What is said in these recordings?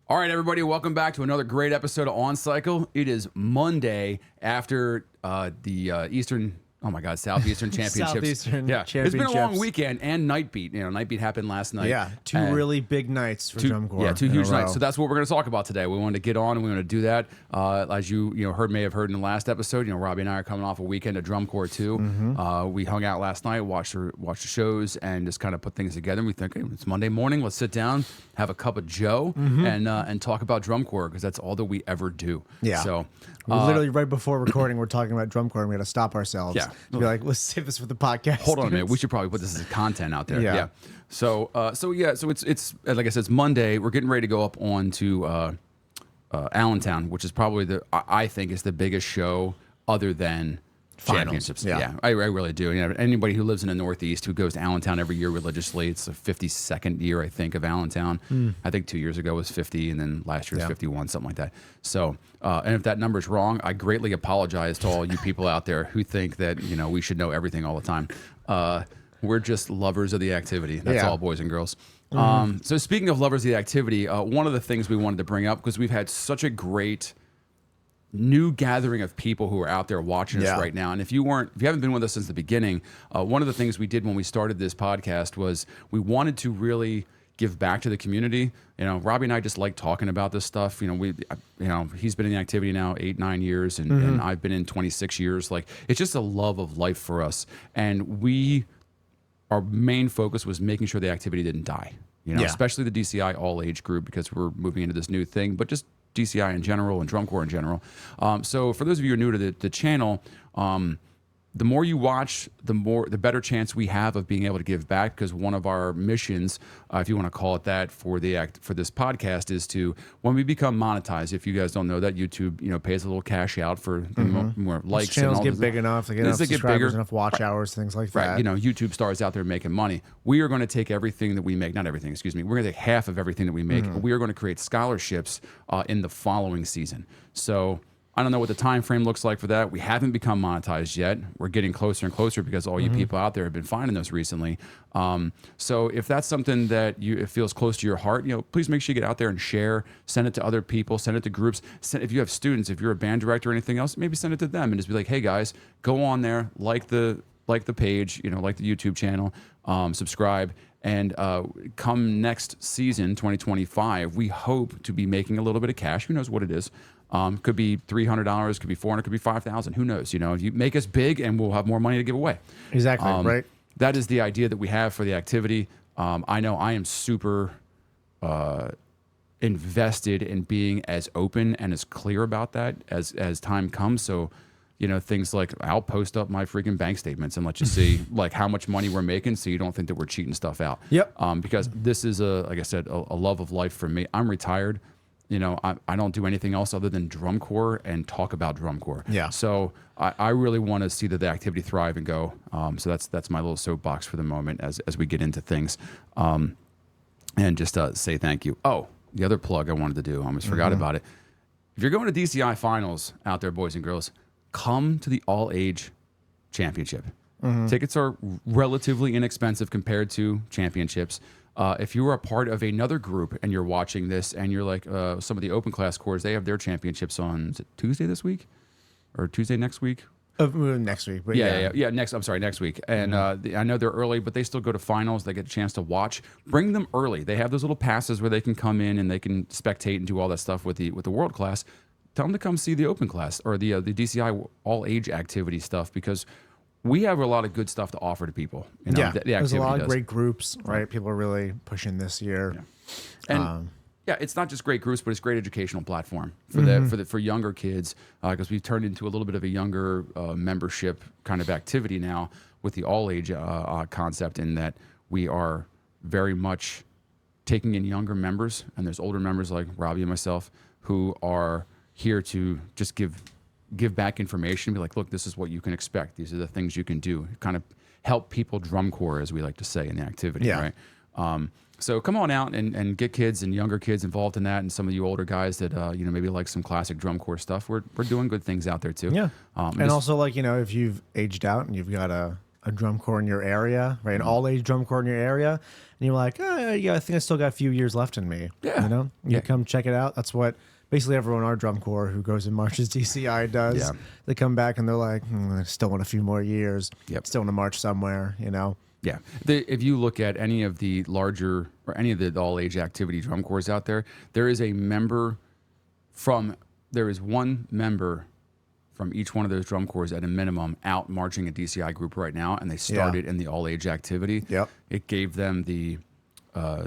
All right, everybody, welcome back to another great episode of On Cycle. It is Monday after the Southeastern Championships. Southeastern It's been a long weekend, and NightBEAT. NightBEAT happened last night. Yeah, two really big nights for drum corps. Yeah, two huge nights. So that's what we're going to talk about today. We wanted to get on, and we want to do that. As you may have heard in the last episode, Robbie and I are coming off a weekend of drum corps too. We hung out last night, watched the shows, and just kind of put things together. And we think, hey, it's Monday morning. Let's sit down, have a cup of Joe, and talk about drum corps because that's all that we ever do. Yeah. So literally right before recording, we're talking about drum corps, and we got to stop ourselves. Yeah. To be like, let's save this for the podcast. Hold on a minute. We should probably put this as content out there. Yeah. So it's like I said, it's Monday. We're getting ready to go up on to Allentown, which is probably I think is the biggest show other than championships. Yeah, I really do. Anybody who lives in the Northeast who goes to Allentown every year religiously, it's the 52nd year, I think, of Allentown. I think 2 years ago was 50, and then last year was 51, something like that. So, and if that number's wrong, I greatly apologize to all you people out there who think that we should know everything all the time. We're just lovers of the activity. That's all, boys and girls. So speaking of lovers of the activity, one of the things we wanted to bring up, because we've had such a great new gathering of people who are out there watching us right now. And if you haven't been with us since the beginning, one of the things we did when we started this podcast was we wanted to really give back to the community. Robbie and I just like talking about this stuff. He's been in the activity now 8-9 years, and I've been in 26 years. Like, it's just a love of life for us. And our main focus was making sure the activity didn't die. Especially the DCI all age group, because we're moving into this new thing, but just DCI in general and drum corps in general. So for those of you who are new to the channel, the more you watch, the better chance we have of being able to give back, because one of our missions, if you want to call it that, for this podcast is to, when we become monetized, if you guys don't know that, YouTube pays a little cash out for more likes. Channels and all get big enough, they get enough subscribers, enough watch hours, things like that. YouTube stars out there making money. We are going to take everything that we make, not everything, excuse me, we're going to take half of everything that we make, and we are going to create scholarships in the following season. So I don't know what the time frame looks like for that. We haven't become monetized yet. We're getting closer and closer because all you people out there have been finding us recently. So if that's something that it feels close to your heart, please make sure you get out there and share. Send it to other people. Send it to groups. If you have students, if you're a band director or anything else, maybe send it to them and just be like, hey guys, go on there, like the page, like the YouTube channel, subscribe. And come next season, 2025, we hope to be making a little bit of cash. Who knows what it is? Could be $300, could be $400, could be $5,000. Who knows? You make us big, and we'll have more money to give away. Exactly, right? That is the idea that we have for the activity. I know I am super invested in being as open and as clear about that as time comes. So, things like I'll post up my freaking bank statements and let you see like how much money we're making, so you don't think that we're cheating stuff out. Yep. Because this is like I said, a love of life for me. I'm retired. I don't do anything else other than drum corps and talk about drum corps. Yeah. So I really want to see that the activity thrive and go. So that's my little soapbox for the moment as we get into things. And just say thank you. Oh, the other plug I wanted to do, I almost forgot about it. If you're going to DCI finals out there, boys and girls, come to the all-age championship. Tickets are relatively inexpensive compared to championships. If you are a part of another group and you're watching this and you're like some of the open class corps, they have their championships on, is it Tuesday this week? Or Tuesday next week? Next week. But next week. And I know they're early, but they still go to finals. They get a chance to watch. Bring them early. They have those little passes where they can come in and they can spectate and do all that stuff with the world class. Tell them to come see the open class or the DCI all age activity stuff, because we have a lot of good stuff to offer to people. There's a lot of great groups, right? People are really pushing this year. Yeah. And it's not just great groups, but it's a great educational platform for younger kids, because we've turned into a little bit of a younger membership kind of activity now with the all age concept, in that we are very much taking in younger members, and there's older members like Robbie and myself who are here to just give back information, be like, look, this is what you can expect. These are the things you can do. Kind of help people drum corps, as we like to say in the activity, right? So come on out and get kids and younger kids involved in that, and some of you older guys that maybe like some classic drum corps stuff. We're doing good things out there too. Yeah, and also, like, if you've aged out and you've got a a drum corps in your area, right? An all-age drum corps in your area, and you're like, oh, yeah, I think I still got a few years left in me. Yeah. You know, you come check it out. That's what basically everyone in our drum corps who goes and marches DCI does. Yeah. They come back and they're like, I still want a few more years. Yep. Still want to march somewhere, you know? Yeah. If you look at any of the larger or any of the all-age activity drum corps out there, there is one member from each one of those drum corps at a minimum out marching a DCI group right now, and they started in the all-age activity. Yep. It gave them the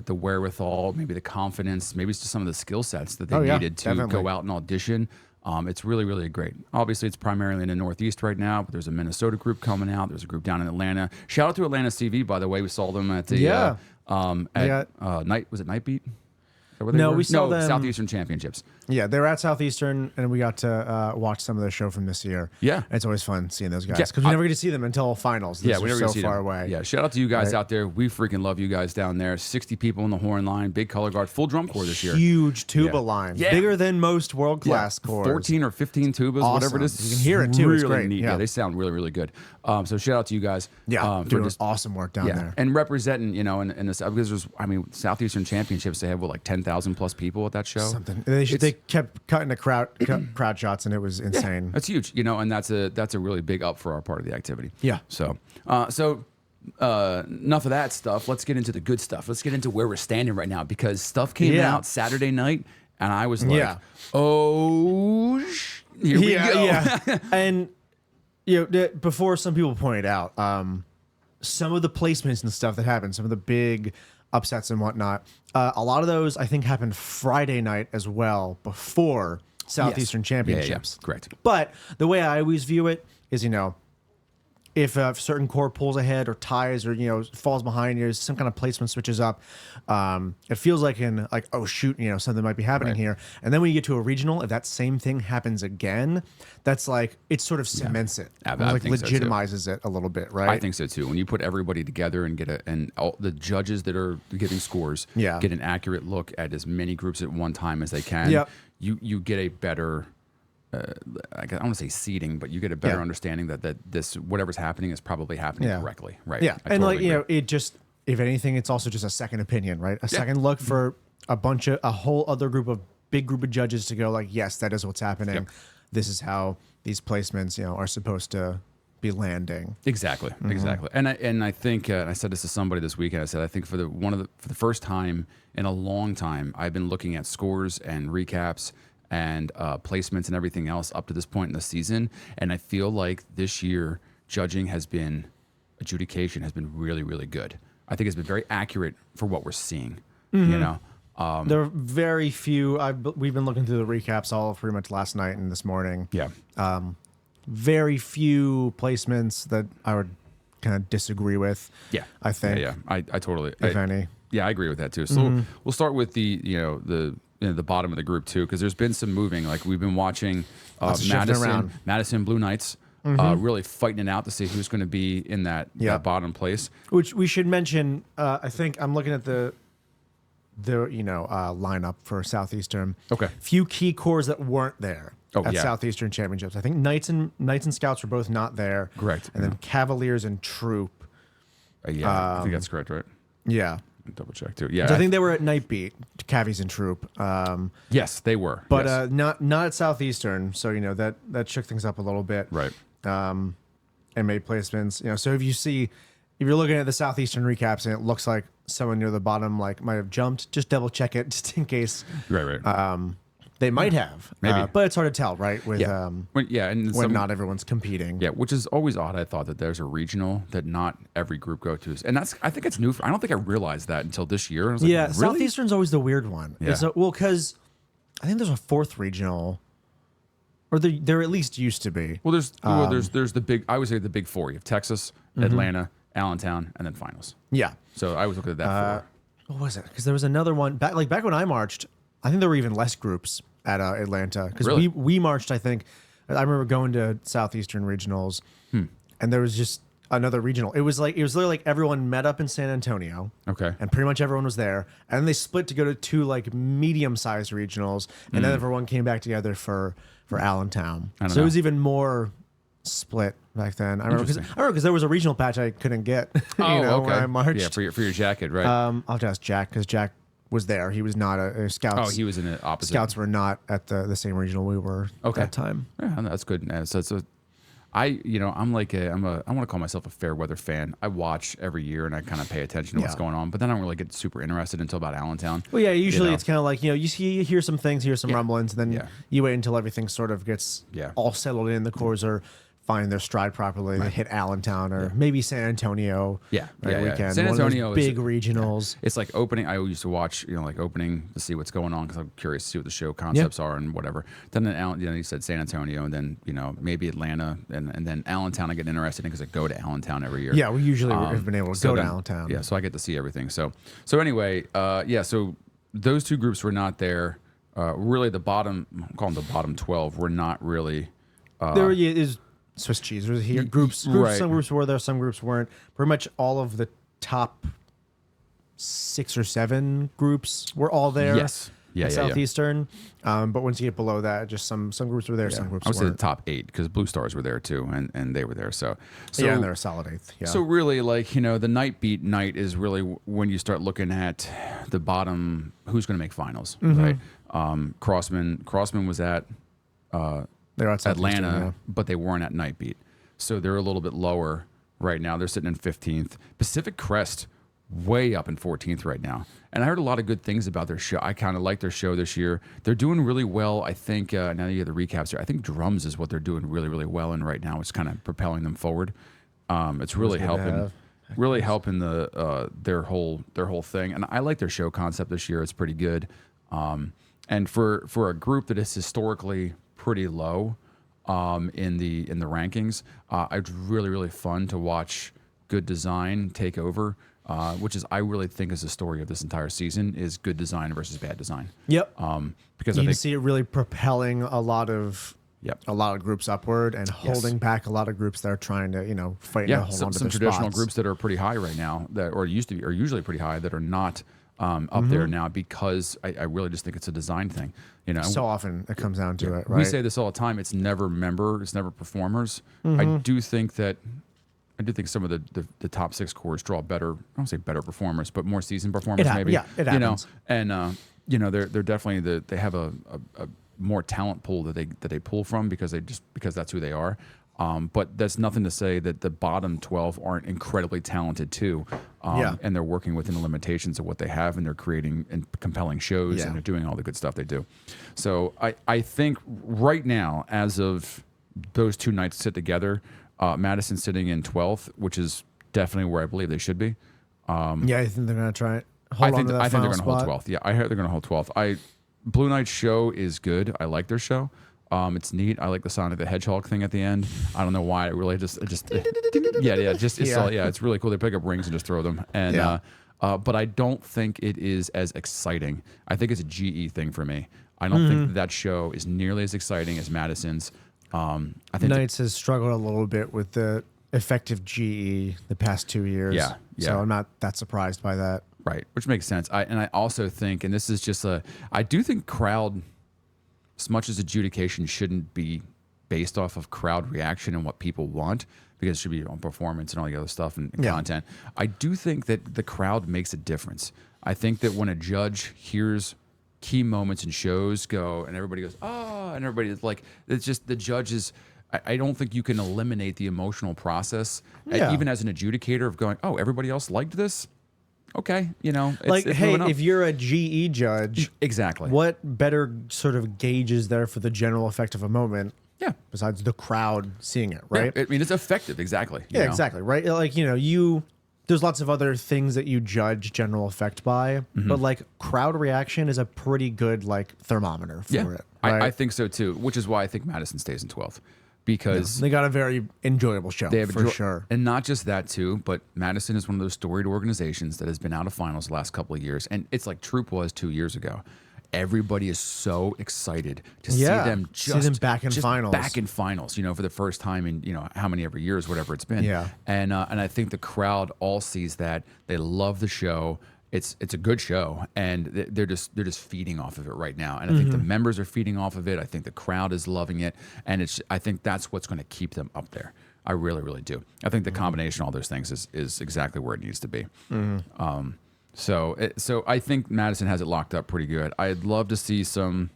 wherewithal, maybe the confidence, maybe it's just some of the skill sets that they needed to go out and audition. It's really, really great. Obviously, it's primarily in the Northeast right now, but there's a Minnesota group coming out. There's a group down in Atlanta. Shout out to Atlanta CV, by the way. We saw them at the was it NightBEAT? We saw them Southeastern Championships. Yeah, they were at Southeastern, and we got to watch some of their show from this year. Yeah, it's always fun seeing those guys because we never get to see them until finals. We never so see far them. away. Yeah, shout out to you guys out there. We freaking love you guys down there. 60 people in the horn line, big color guard, full drum corps this year. Huge tuba line, bigger than most world class corps. 14 or 15 tubas, whatever it is. You can hear it too. Really it's great. neat. Yeah, they sound really, really good. So shout out to you guys. Yeah, doing just awesome work down there and representing. You know, in this because there's Southeastern Championships. They have like 10,000 plus people at that show. Something they kept cutting the crowd shots, and it was insane. Yeah, that's huge, you know, and that's a really big up for our part of the activity. Yeah. So enough of that stuff. Let's get into the good stuff. Let's get into where we're standing right now because stuff came out Saturday night, and I was like, oh, here we go. Yeah. And before some people pointed out, some of the placements and stuff that happened, some of the big upsets and whatnot. A lot of those I think happened Friday night as well before Southeastern Championships. Yeah, correct. But the way I always view it is, if a certain corps pulls ahead or ties or falls behind, some kind of placement switches up, it feels like oh shoot, something might be happening here. And then when you get to a regional, if that same thing happens again, that's like it sort of cements it, legitimizes it a little bit, right? I think so too. When you put everybody together and and all the judges that are giving scores get an accurate look at as many groups at one time as they can, you get a better. I don't want to say seeding, but you get a better understanding that this whatever's happening is probably happening correctly, right? Yeah, and totally it just, if anything, it's also just a second opinion, right? A second look for a whole other big group of judges to go like, yes, that is what's happening. Yep. This is how these placements, are supposed to be landing. Exactly, exactly. And I think I said this to somebody this weekend. I said I think for the first time in a long time, I've been looking at scores and recaps and placements and everything else up to this point in the season. And I feel like this year adjudication has been really, really good. I think it's been very accurate for what we're seeing, There are very few. We've been looking through the recaps all pretty much last night and this morning. Yeah. Very few placements that I would kind of disagree with. Yeah. I think. Yeah. I totally. If any. Yeah, I agree with that too. So we'll start with the bottom of the group too, because there's been some moving. Like we've been watching Madison Blue Knights really fighting it out to see who's going to be in that bottom place. Which we should mention. I think I'm looking at the lineup for Southeastern. Okay. Few key corps that weren't there at Southeastern Championships. I think Knights and Scouts were both not there. Correct. And then Cavilers and Troop. I think that's correct, right? Yeah. Double check too. Yeah, I think they were at NightBEAT, Cavies and Troop. Yes, they were. But not at Southeastern. So that shook things up a little bit. Right. And made placements. So if you're looking at the Southeastern recaps and it looks like someone near the bottom might have jumped, just double check it just in case. Right. They might have, maybe, but it's hard to tell, right? With when not everyone's competing. Yeah, which is always odd. I thought that there's a regional that not every group go to, and I think it's new. I don't think I realized that until this year. I was like, really? Southeastern's always the weird one. Yeah. Because I think there's a fourth regional, or there at least used to be. Well, there's the big. I would say the big four. You have Texas, Atlanta, Allentown, and then finals. Yeah. So I was looking at that. What was it? Because there was another one back when I marched. I think there were even less groups at Atlanta because we marched. I think I remember going to Southeastern regionals, and there was just another regional. It was literally like everyone met up in San Antonio. Okay, and pretty much everyone was there, and then they split to go to two like medium-sized regionals, and then everyone came back together for Allentown. So it was even more split back then. I remember because there was a regional patch I couldn't get. Okay. When I marched. Yeah, for your jacket, right? I'll have to ask Jack because Jack was there. He was not a Scouts. Oh, he was in the opposite. Scouts were not at the same regional we were at that time. Yeah, that's good. So I'm like I want to call myself a fair weather fan. I watch every year and I kind of pay attention to what's going on, but then I don't really get super interested until about Allentown. Well, yeah, usually it's kind of like, you hear some things, hear some rumblings, and then Yeah. you wait until everything sort of gets all settled in. The cores are find their stride properly. They hit Allentown or maybe San Antonio. Weekend. San Antonio big regionals. It's like opening. I used to watch, like opening to see what's going on because I'm curious to see what the show concepts are and whatever. Then you said San Antonio, and then maybe Atlanta, and then Allentown. I get interested in because I go to Allentown every year. Yeah, we usually have been able to go to Allentown. Yeah, so I get to see everything. So anyway, so those two groups were not there. Really, the bottom, I'm calling them the bottom 12, were not really. There is Swiss cheese. Was here groups. Right. Some groups were there, some groups weren't. Pretty much all of the top 6 or 7 groups were all there. Yes. Yeah, Southeastern. But once you get below that, just some groups were there, some groups I would say the weren't. top 8 because Blue Stars were there too, and they were there. So and they're a solid 8th. Yeah. So really, the NightBEAT night is really when you start looking at the bottom, who's going to make finals, right? Crossman was at they're at Atlanta, but they weren't at NightBEAT. So they're a little bit lower right now. They're sitting in 15th. Pacific Crest, way up in 14th right now. And I heard a lot of good things about their show. I kind of like their show this year. They're doing really well. I think, now that you have the recaps here, I think drums is what they're doing really, really well in right now. It's kind of propelling them forward. It's really helping. Really helping their whole thing. And I like their show concept this year. It's pretty good. And for a group that is historically pretty low in the rankings, it's really, really fun to watch good design take over, which is I really think is the story of this entire season is good design versus bad design. Yep. Because you I can think see it really propelling a lot of groups upward and holding back a lot of groups that are trying to fight to hold on to some their traditional spots. groups that are pretty high right now or used to be or usually pretty high that are not up there now because I really just think it's a design thing. So often it comes down to it, right? We say this all the time. It's never it's never performers. I do think some of the top 6 cores draw better. I don't say better performers, but more seasoned performers maybe. Yeah, it happens. And they're definitely they have a more talent pool that they pull from because that's who they are. But that's nothing to say that the bottom 12 aren't incredibly talented too. And they're working within the limitations of what they have, and they're creating compelling shows, and they're doing all the good stuff they do. So I think right now, as of those 2 nights sit together, Madison sitting in 12th, which is definitely where I believe they should be. I think they're going to try it. I think they're going to hold 12th. Yeah, I heard they're going to hold 12th. Blue Knight's show is good. I like their show. It's neat. I like the Sonic the Hedgehog thing at the end. I don't know why. It really it's really cool. They pick up rings and just throw them. And but I don't think it is as exciting. I think it's a GE thing for me. I don't think that show is nearly as exciting as Madison's. I think Knights has struggled a little bit with the effective GE the past 2 years. Yeah. So I'm not that surprised by that. Right, which makes sense. I also think, and this is just I do think crowd, as much as adjudication shouldn't be based off of crowd reaction and what people want, because it should be on performance and all the other stuff and content. I do think that the crowd makes a difference. I think that when a judge hears key moments in shows go and everybody goes, oh, and everybody's like, it's just the judges. I don't think you can eliminate the emotional process, even as an adjudicator of going, oh, everybody else liked this. Okay, it's hey, if you're a GE judge, exactly, what better sort of gauge is there for the general effect of a moment? Yeah, besides the crowd seeing it, right? Yeah, I mean, it's effective, exactly. Exactly, right? Like there's lots of other things that you judge general effect by, but like crowd reaction is a pretty good thermometer for it. Right? I think so too, which is why I think Madison stays in 12th. Because they got a very enjoyable show, for sure. And not just that, too, but Madison is one of those storied organizations that has been out of finals the last couple of years. And it's like Troop was 2 years ago. Everybody is so excited to see them back in finals. Back in finals, for the first time in, how many ever years, whatever it's been. Yeah. And I think the crowd all sees that. They love the show. It's a good show, and they're just feeding off of it right now. And I think the members are feeding off of it. I think the crowd is loving it, and I think that's what's going to keep them up there. I really, really do. I think the combination of all those things is exactly where it needs to be. So I think Madison has it locked up pretty good. I'd love to see some.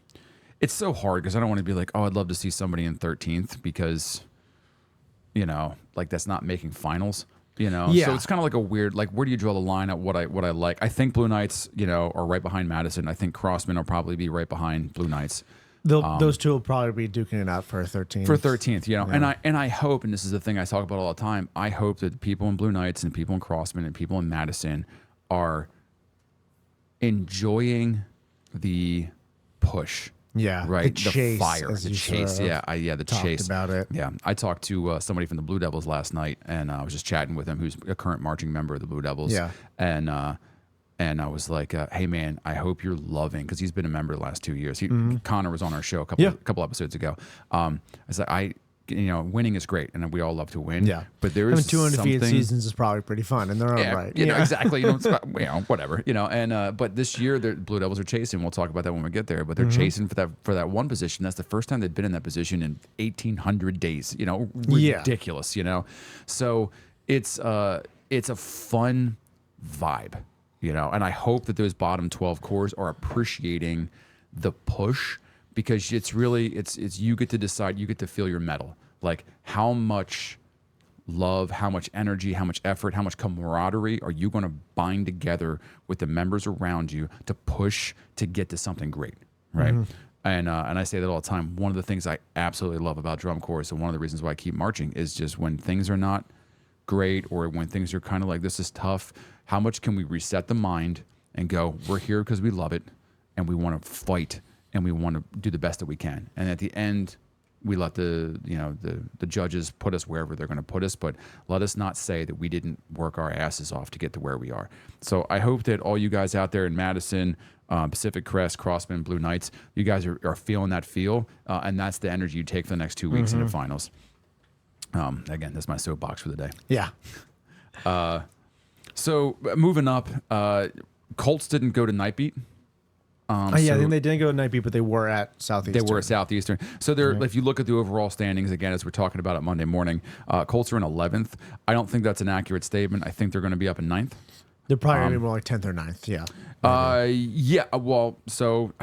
It's so hard because I don't want to be like, oh, I'd love to see somebody in 13th because, like that's not making finals. So it's kind of like a weird, like, where do you draw the line at what I like? I think Blue Knights, are right behind Madison. I think Crossman will probably be right behind Blue Knights. Those two will probably be duking it out for 13th. For 13th, and I hope, and this is the thing I talk about all the time, I hope that the people in Blue Knights and people in Crossman and people in Madison are enjoying the push. Yeah, right. The chase, fire, the chase. The chase about it. Yeah, I talked to somebody from the Blue Devils last night, and I was just chatting with him, who's a current marching member of the Blue Devils. Yeah, and I was like, "Hey, man, I hope you're loving," because he's been a member the last 2 years. Connor was on our show a couple episodes ago. I was like, winning is great, and we all love to win. Yeah, but there is 2 undefeated seasons is probably pretty fun in their own right. Exactly. It's about, whatever. And but this year the Blue Devils are chasing. We'll talk about that when we get there. But they're chasing for that one position. That's the first time they've been in that position in 1,800 days. Ridiculous. So it's a fun vibe. And I hope that those bottom 12 cores are appreciating the push. Because it's you get to decide, you get to feel your medal. Like how much love, how much energy, how much effort, how much camaraderie are you going to bind together with the members around you to push to get to something great, right? And I say that all the time. One of the things I absolutely love about drum corps, and one of the reasons why I keep marching, is just when things are not great or when things are kind of like, this is tough, how much can we reset the mind and go, we're here because we love it and we want to fight. And we want to do the best that we can. And at the end, we let the judges put us wherever they're going to put us. But let us not say that we didn't work our asses off to get to where we are. So I hope that all you guys out there in Madison, Pacific Crest, Crossman, Blue Knights, you guys are feeling that feel. And that's the energy you take for the next 2 weeks in the finals. Again, that's my soapbox for the day. Yeah. So moving up, Colts didn't go to NightBEAT. I think they didn't go to NightBEAT, but they were at Southeastern. They were at Southeastern. So if you look at the overall standings, again, as we're talking about it Monday morning, Colts are in 11th. I don't think that's an accurate statement. I think they're going to be up in 9th. They're probably going to be more like 10th or 9th, yeah. Well, so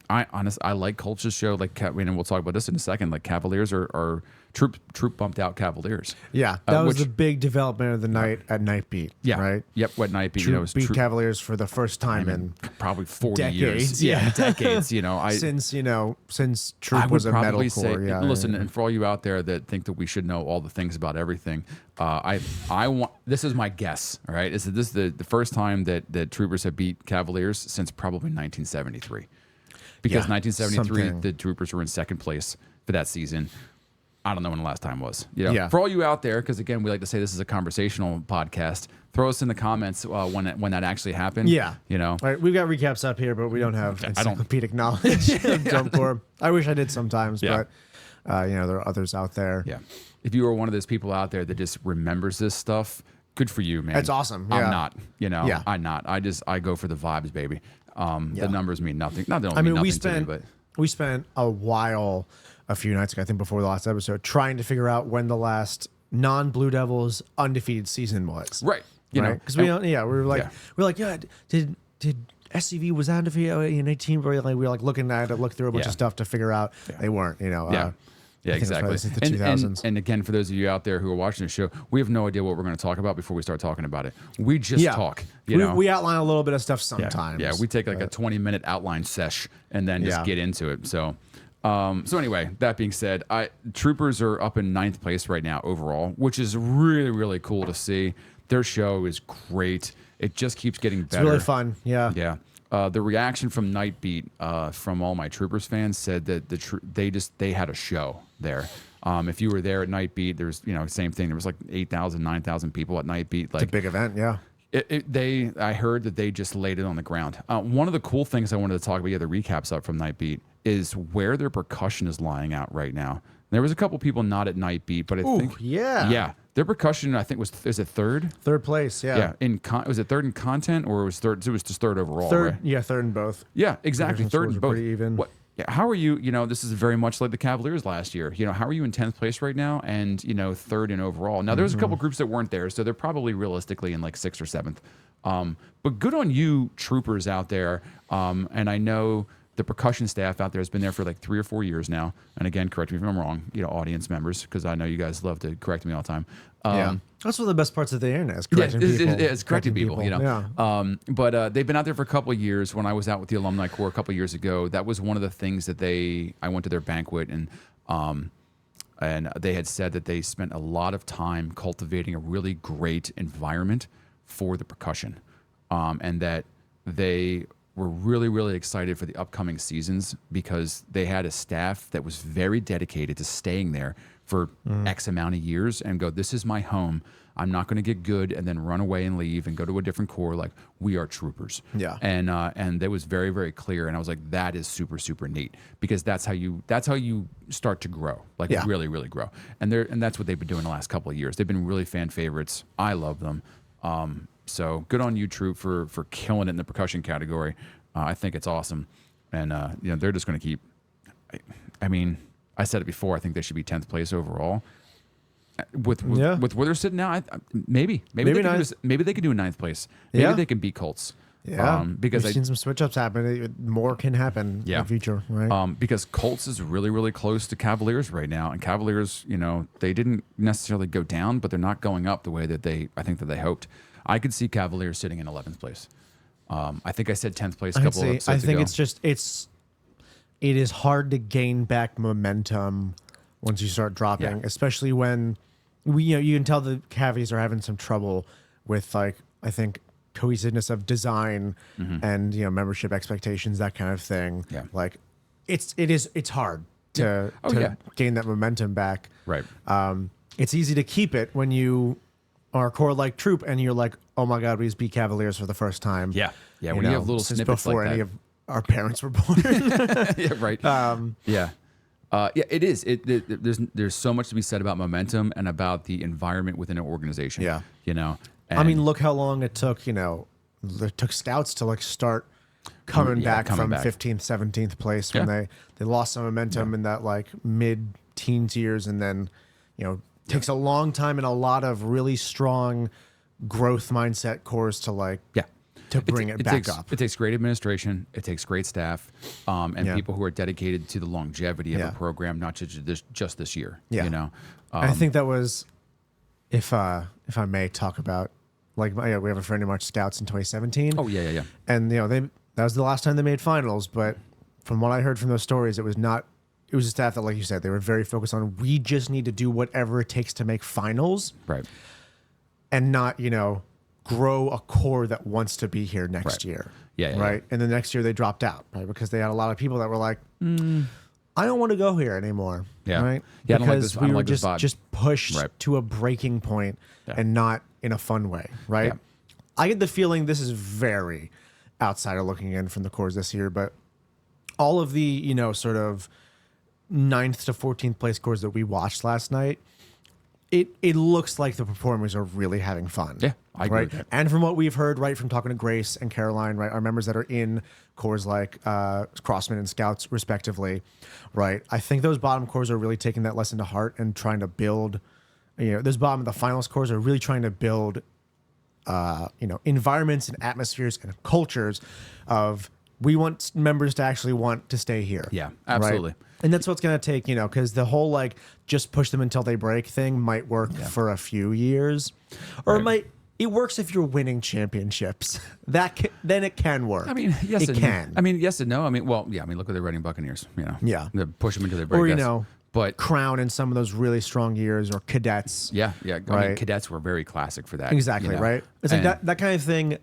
I like Colts' show. And we'll talk about this in a second. Like Cavilers are troop bumped out Cavaliers. Yeah, that was the big development of the night at NightBEAT. Yeah, right. Yep, what NightBEAT? Troop beat Cavaliers for the first time in probably 40 decades. years. Yeah, decades. Since Troop was a metal core. Yeah, listen, and for all you out there that think that we should know all the things about everything, I want. This is my guess. All right, this is the first time that Troopers have beat Cavaliers since probably 1973. Because 1973, the Troopers were in second place for that season. I don't know when the last time was. For all you out there, because again, we like to say this is a conversational podcast. Throw us in the comments when that actually happened. Yeah, All right, we've got recaps up here, but we don't have encyclopedic knowledge of drum corps. I wish I did sometimes, but there are others out there. Yeah, if you are one of those people out there that just remembers this stuff, good for you, man. That's awesome. Yeah. I'm not. I'm not. I go for the vibes, baby. The numbers mean nothing. Not that we spent a while a few nights ago, I think before the last episode, trying to figure out when the last non-Blue Devils undefeated season was. Right. Because we were like, did SCV was undefeated in 18? We were like looking at it, look through a bunch of stuff to figure out they weren't. Yeah, exactly. The 2000s. And again, for those of you out there who are watching the show, we have no idea what we're going to talk about before we start talking about it. We just talk. We outline a little bit of stuff sometimes. Yeah, we take like a 20-minute outline sesh and then just get into it. So anyway, that being said, Troopers are up in 9th place right now overall, which is really, really cool to see. Their show is great. It just keeps getting better. It's really fun. Yeah. Yeah. The reaction from NightBEAT from all my Troopers fans said that they had a show there. If you were there at NightBEAT, there's same thing. There was like 8,000, 9,000 people at NightBEAT. Like it's a big event, yeah. I heard that they just laid it on the ground. One of the cool things I wanted to talk about, the recaps up from NightBEAT, is where their percussion is lying out right now. There was a couple people not at NightBEAT, but I think their percussion I think is it third? Third place, yeah. Was it third in content or was third? It was just third overall. Third, right? yeah, third in both. Yeah, exactly. Third in both. Pretty even. What? how are you? You know, this is very much like the Cavaliers last year. You know, how are you in 10th place right now, and you know, 3rd in overall? Now, there's a couple groups that weren't there, so they're probably realistically in like 6th or 7th. But good on you, troopers out there. And I know the percussion staff out there has been there for like 3 or 4 years now. And again, correct me if I'm wrong, you know, audience members, because I know you guys love to correct me all the time. That's one of the best parts of the internet is correcting people. It's correcting people, you know. But they've been out there for a couple of years. When I was out with the alumni corps a couple of years ago, that was one of the things that I went to their banquet, and they had said that they spent a lot of time cultivating a really great environment for the percussion, and that they were really, really excited for the upcoming seasons because they had a staff that was very dedicated to staying there for X amount of years and go, this is my home. I'm not going to get good and then run away and leave and go to a different corps. Like, we are troopers. Yeah. And that was very, very clear. And I was like, that is super, super neat, because that's how you start to grow, like really, really grow. And that's what they've been doing the last couple of years. They've been really fan favorites. I love them. So good on you, Troop, for killing it in the percussion category. I think it's awesome. And, you know, they're just going to keep, I mean, I said it before, I think they should be 10th place overall. With where they're sitting now, maybe they could do a 9th place. Maybe they can beat Colts. Yeah, because we've seen some switch ups happen. More can happen in the future, right? Because Colts is really, really close to Cavaliers right now, and Cavaliers, you know, they didn't necessarily go down, but they're not going up the way that I think they hoped. I could see Cavaliers sitting in 11th place. I think I said 10th place a couple of episodes ago. I think it is hard to gain back momentum once you start dropping, especially when you can tell the Cavies are having some trouble with, like, I think, cohesiveness of design and, you know, membership expectations, that kind of thing. Yeah. Like, it's hard to gain that momentum back. Right. It's easy to keep it when you are a core like Troop and you're like, oh my God, we just beat Cavaliers for the first time. Yeah. Yeah. When you have little snippets before like any of our parents were born. Yeah. Right. Yeah, it is. There's so much to be said about momentum and about the environment within an organization. Yeah. You know, I mean, look how long it took, you know, it took scouts to like start coming back from 15th, 17th place when they lost some momentum in that like mid-teens years. And then, you know, takes a long time and a lot of really strong growth mindset cores to like, to bring it back up. It takes great administration. It takes great staff, and people who are dedicated to the longevity of a program, not just this year. Yeah. You know, I think that was, if I may talk about, like, we have a friend who marched scouts in 2017. Oh yeah. And, you know, that was the last time they made finals. But from what I heard from those stories, it was a staff that, like you said, they were very focused on, we just need to do whatever it takes to make finals. Right. And not, you know, grow a core that wants to be here next year. Yeah. Right. And the next year they dropped out, right? Because they had a lot of people that were like, I don't want to go here anymore. Yeah. Right. Yeah. Because we were just pushed to a breaking point and not in a fun way. Right. Yeah. I get the feeling this is very outsider looking in from the cores this year, but all of the, you know, sort of 9th to 14th place cores that we watched last night, it looks like the performers are really having fun. Yeah, I agree with that. And from what we've heard, right, from talking to Grace and Caroline, right, our members that are in cores like Crossmen and Scouts, respectively, right, I think those bottom cores are really taking that lesson to heart and trying to build, you know, those bottom of the finals cores are really trying to build, you know, environments and atmospheres and cultures of, we want members to actually want to stay here. Yeah, absolutely. Right? And that's what's going to take, you know, because the whole like just push them until they break thing might work for a few years, or it works if you're winning championships. Then it can work. I mean, yes, it can. I mean, yes and no. I mean, well, yeah. I mean, look at the Reading Buccaneers. You know, they push them until they break. Or you know, but Crown in some of those really strong years, or Cadets. Yeah. I mean, Cadets were very classic for that. Exactly, you know? Right. It's like that kind of thing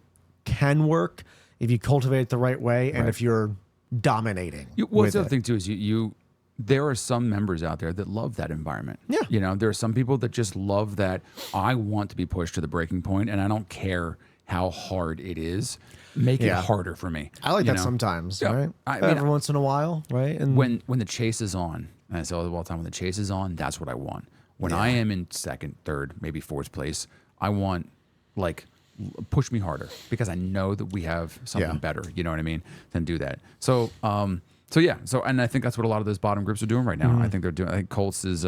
can work if you cultivate it the right way and if you're dominating. What's the other thing too is there are some members out there that love that environment. Yeah. You know, there are some people that just love that. I want to be pushed to the breaking point, and I don't care how hard it is. Make it harder for me. I like that sometimes, right? Every once in a while, right? And when the chase is on, and I say all the time, when the chase is on, that's what I want. When I am in 2nd, 3rd, maybe 4th place, I want, like, push me harder, because I know that we have something better, you know what I mean, than do that. So, So yeah, and I think that's what a lot of those bottom groups are doing right now. I think they're doing. I think Colts is.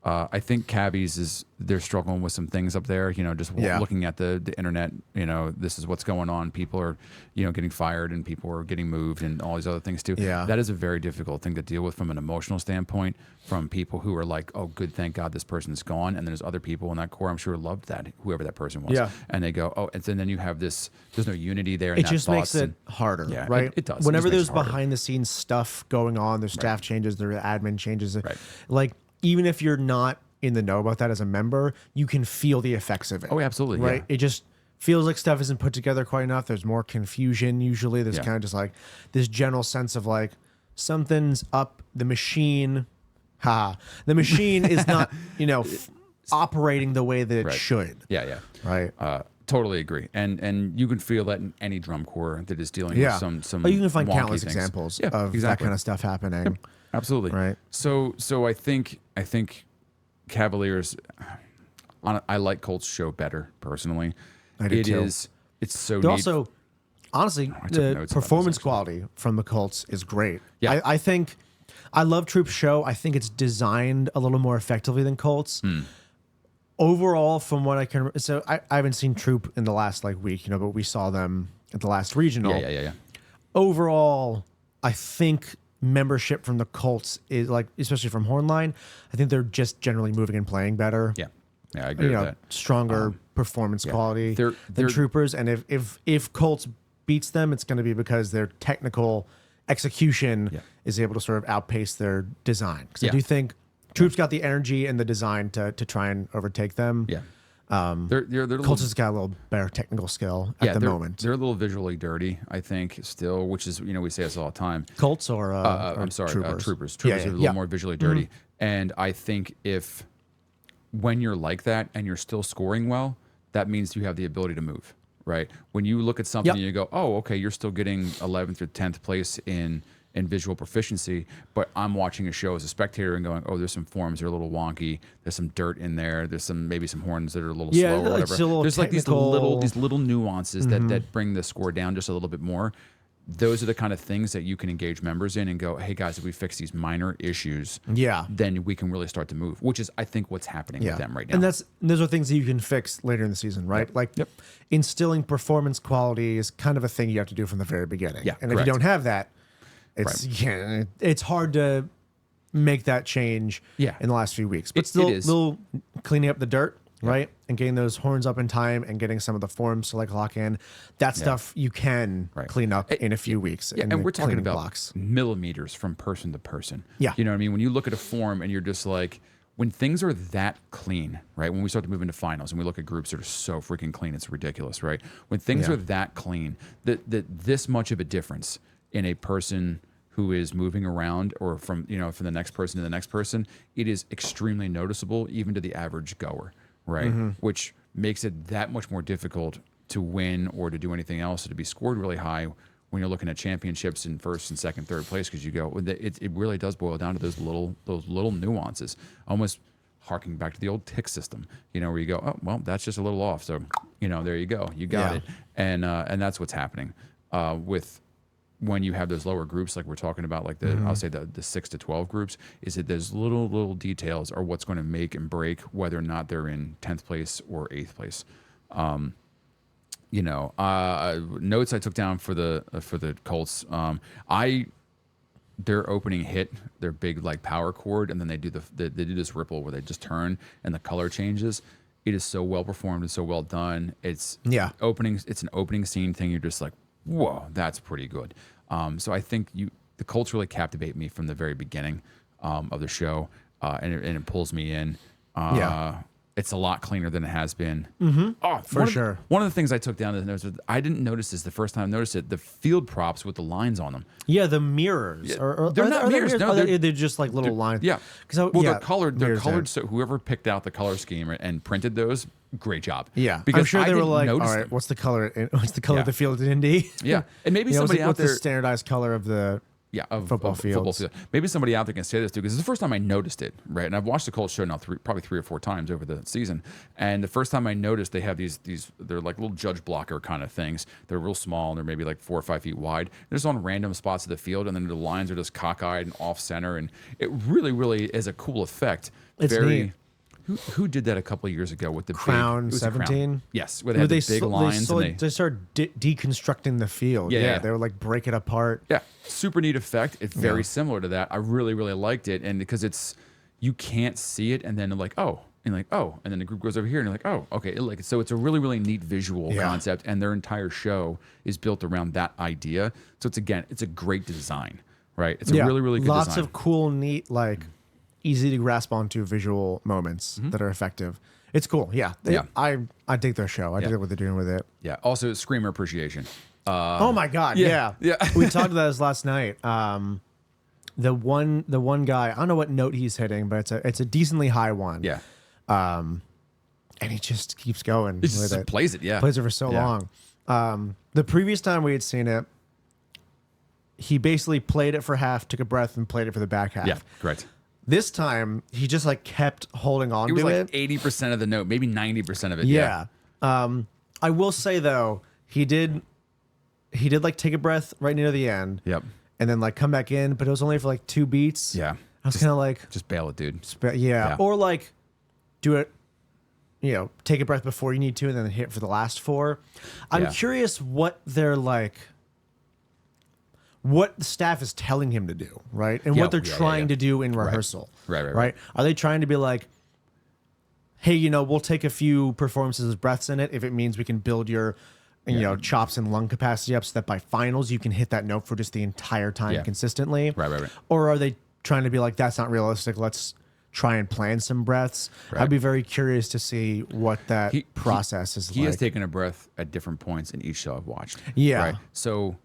I think Cavies they're struggling with some things up there. Just looking at the internet. This is what's going on. People are, getting fired and people are getting moved and all these other things too. Yeah. That is a very difficult thing to deal with from an emotional standpoint. From people who are like, oh, good, thank God this person's gone, and there's other people in that core I'm sure loved that whoever that person was. Yeah. And they go, oh, and then you have this. There's no unity there. In It that just makes thoughts it harder, Yeah, right? It does. Whenever It just there's makes it harder. behind the scenes stuff going on, there's staff changes, there's admin changes. Right. Like even if you're not in the know about that as a member, you can feel the effects of it. Oh, absolutely. Right. Yeah. It just feels like stuff isn't put together quite enough. There's more confusion usually. There's kind of just like this general sense of like something's up. The machine, the machine is not, operating the way that it should. Yeah. Right. Totally agree, and you can feel that in any drum corps that is dealing with some. Oh, you can find wonky countless things. examples Yeah, of that kind of stuff happening. Yep, absolutely. Right. So I think Cavaliers. I like Colts show better personally. I do too. It's so. But also, honestly, took the notes about performance this, quality from the Colts is great. Yeah. I think I love Troop's show. I think it's designed a little more effectively than Colts. Overall, from what I can, so I haven't seen Troop in the last week, but we saw them at the last regional. Yeah. Overall, I think membership from the Colts is especially from Hornline. I think they're just generally moving and playing better. Yeah, I agree with that. Stronger performance quality They're than Troopers. And if Colts beats them, it's going to be because their technical execution is able to sort of outpace their design. Because I do think Troops got the energy and the design to try and overtake them. Yeah. They're Colts has got a little better technical skill at the moment. They're a little visually dirty, I think, still, which is, we say this all the time. Colts or I'm sorry, Troopers. Troopers. Yeah, Troopers are a little more visually dirty. And I think when you're like that and you're still scoring well, that means you have the ability to move, right? When you look at something and you go, oh, okay, you're still getting 11th or 10th place in visual proficiency, but I'm watching a show as a spectator and going, oh, there's some forms that are a little wonky. There's some dirt in there. There's maybe some horns that are a little slow or whatever. There's these little nuances that bring the score down just a little bit more. Those are the kind of things that you can engage members in and go, hey guys, if we fix these minor issues, then we can really start to move, which is I think what's happening with them right now. And those are things that you can fix later in the season, right? Instilling performance quality is kind of a thing you have to do from the very beginning. Yeah, and if you don't have that, it's hard to make that change in the last few weeks. But still, little cleaning up the dirt, right? And getting those horns up in time and getting some of the forms to lock in. That stuff you can clean up in a few weeks. Yeah, and we're talking about blocks. millimeters from person to person. Yeah. You know what I mean? When you look at a form and you're just like, when things are that clean, right? When we start to move into finals and we look at groups that are so freaking clean, it's ridiculous, right? When things are that clean, that this much of a difference in a person who is moving around or from the next person to the next person, it is extremely noticeable even to the average goer, right? Which makes it that much more difficult to win or to do anything else or to be scored really high when you're looking at championships in first and second, third place, because you go, it really does boil down to those little nuances, almost harking back to the old tick system, where you go, oh, well, that's just a little off. So, there you go. You got it. And that's what's happening with when you have those lower groups, like we're talking about, like I'll say the 6 to 12 groups, is that those little details are what's going to make and break whether or not they're in 10th place or 8th place. Notes I took down for the Colts. Their opening hit, their big power chord, and then they do this ripple where they just turn and the color changes. It is so well performed and so well done. It's an opening scene thing. You're just like, whoa, that's pretty good. So I think the Colts really captivate me from the very beginning of the show, and it pulls me in. It's a lot cleaner than it has been. Oh, for sure. One of the things I took down as notes was I didn't notice this the first time I noticed it. The field props with the lines on them. Yeah, the mirrors. Yeah, they're not mirrors. No, they're just like little lines. Yeah. They're colored. They're colored. So whoever picked out the color scheme and printed those, great job. Yeah, because I'm sure they were like, all right, them. what's the color? What's the color of the field at Indy? Yeah, and maybe somebody out what's there. the standardized color of the football fields. Maybe somebody out there can say this too, because it's the first time I noticed it, right? And I've watched the Colts show now probably 3 or 4 times over the season. And the first time I noticed they have these they're like little judge blocker kind of things. They're real small and they're maybe like 4 or 5 feet wide. They're just on random spots of the field, and then the lines are just cockeyed and off center, and it really is a cool effect. It's neat. Who did that a couple of years ago with the Crown big, 17? Yes, where they had the big lines. They started deconstructing the field. Yeah, they would like break it apart. Yeah, super neat effect. It's very similar to that. I really liked it, and because you can't see it, and then like and then the group goes over here, and you're like, oh, okay. So it's a really neat visual concept, and their entire show is built around that idea. So it's a great design, right? It's a really good design. Lots of cool, neat, like easy to grasp onto visual moments that are effective. It's cool. Yeah. I dig their show. I dig what they're doing with it. Yeah. Also, Screamer appreciation. Oh my God. Yeah. We talked about this last night. The one guy, I don't know what note he's hitting, but it's a decently high one. Yeah. And he just keeps going with it. Plays it. Yeah. Plays it for so long. The previous time we had seen it, he basically played it for half, took a breath, and played it for the back half. Yeah. Correct. This time, he just like kept holding on to it. It was like 80% of the note, maybe 90% of it. Yeah. I will say though, he did like take a breath right near the end. Yep. And then like come back in, but it was only for like 2 beats. Yeah. I was kind of like, just bail it, dude. Yeah. Or like do it, take a breath before you need to, and then hit for the last 4. I'm curious what they're like. What the staff is telling him to do, right? And what they're trying to do in rehearsal. Right. Are they trying to be like, hey, we'll take a few performances with breaths in it if it means we can build your chops and lung capacity up so that by finals you can hit that note for just the entire time consistently. Right. Or are they trying to be like, that's not realistic, let's try and plan some breaths? Right. I'd be very curious to see what that process is like. He has taken a breath at different points in each show I've watched. Yeah. Right? So...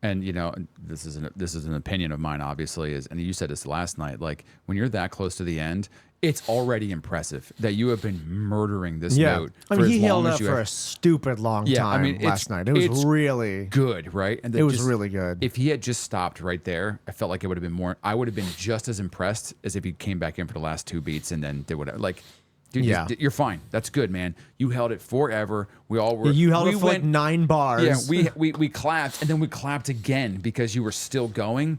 And this is an opinion of mine, obviously, and you said this last night. Like when you're that close to the end, it's already impressive that you have been murdering this note. I mean, he held up for a stupid long time last night. It was really good, right? And it was really good. If he had just stopped right there, I felt like it would have been more. I would have been just as impressed as if he came back in for the last 2 beats and then did whatever. Like, dude, you're fine. That's good, man. You held it forever. We all were. You held it for like 9 bars. Yeah, we clapped, and then we clapped again because you were still going.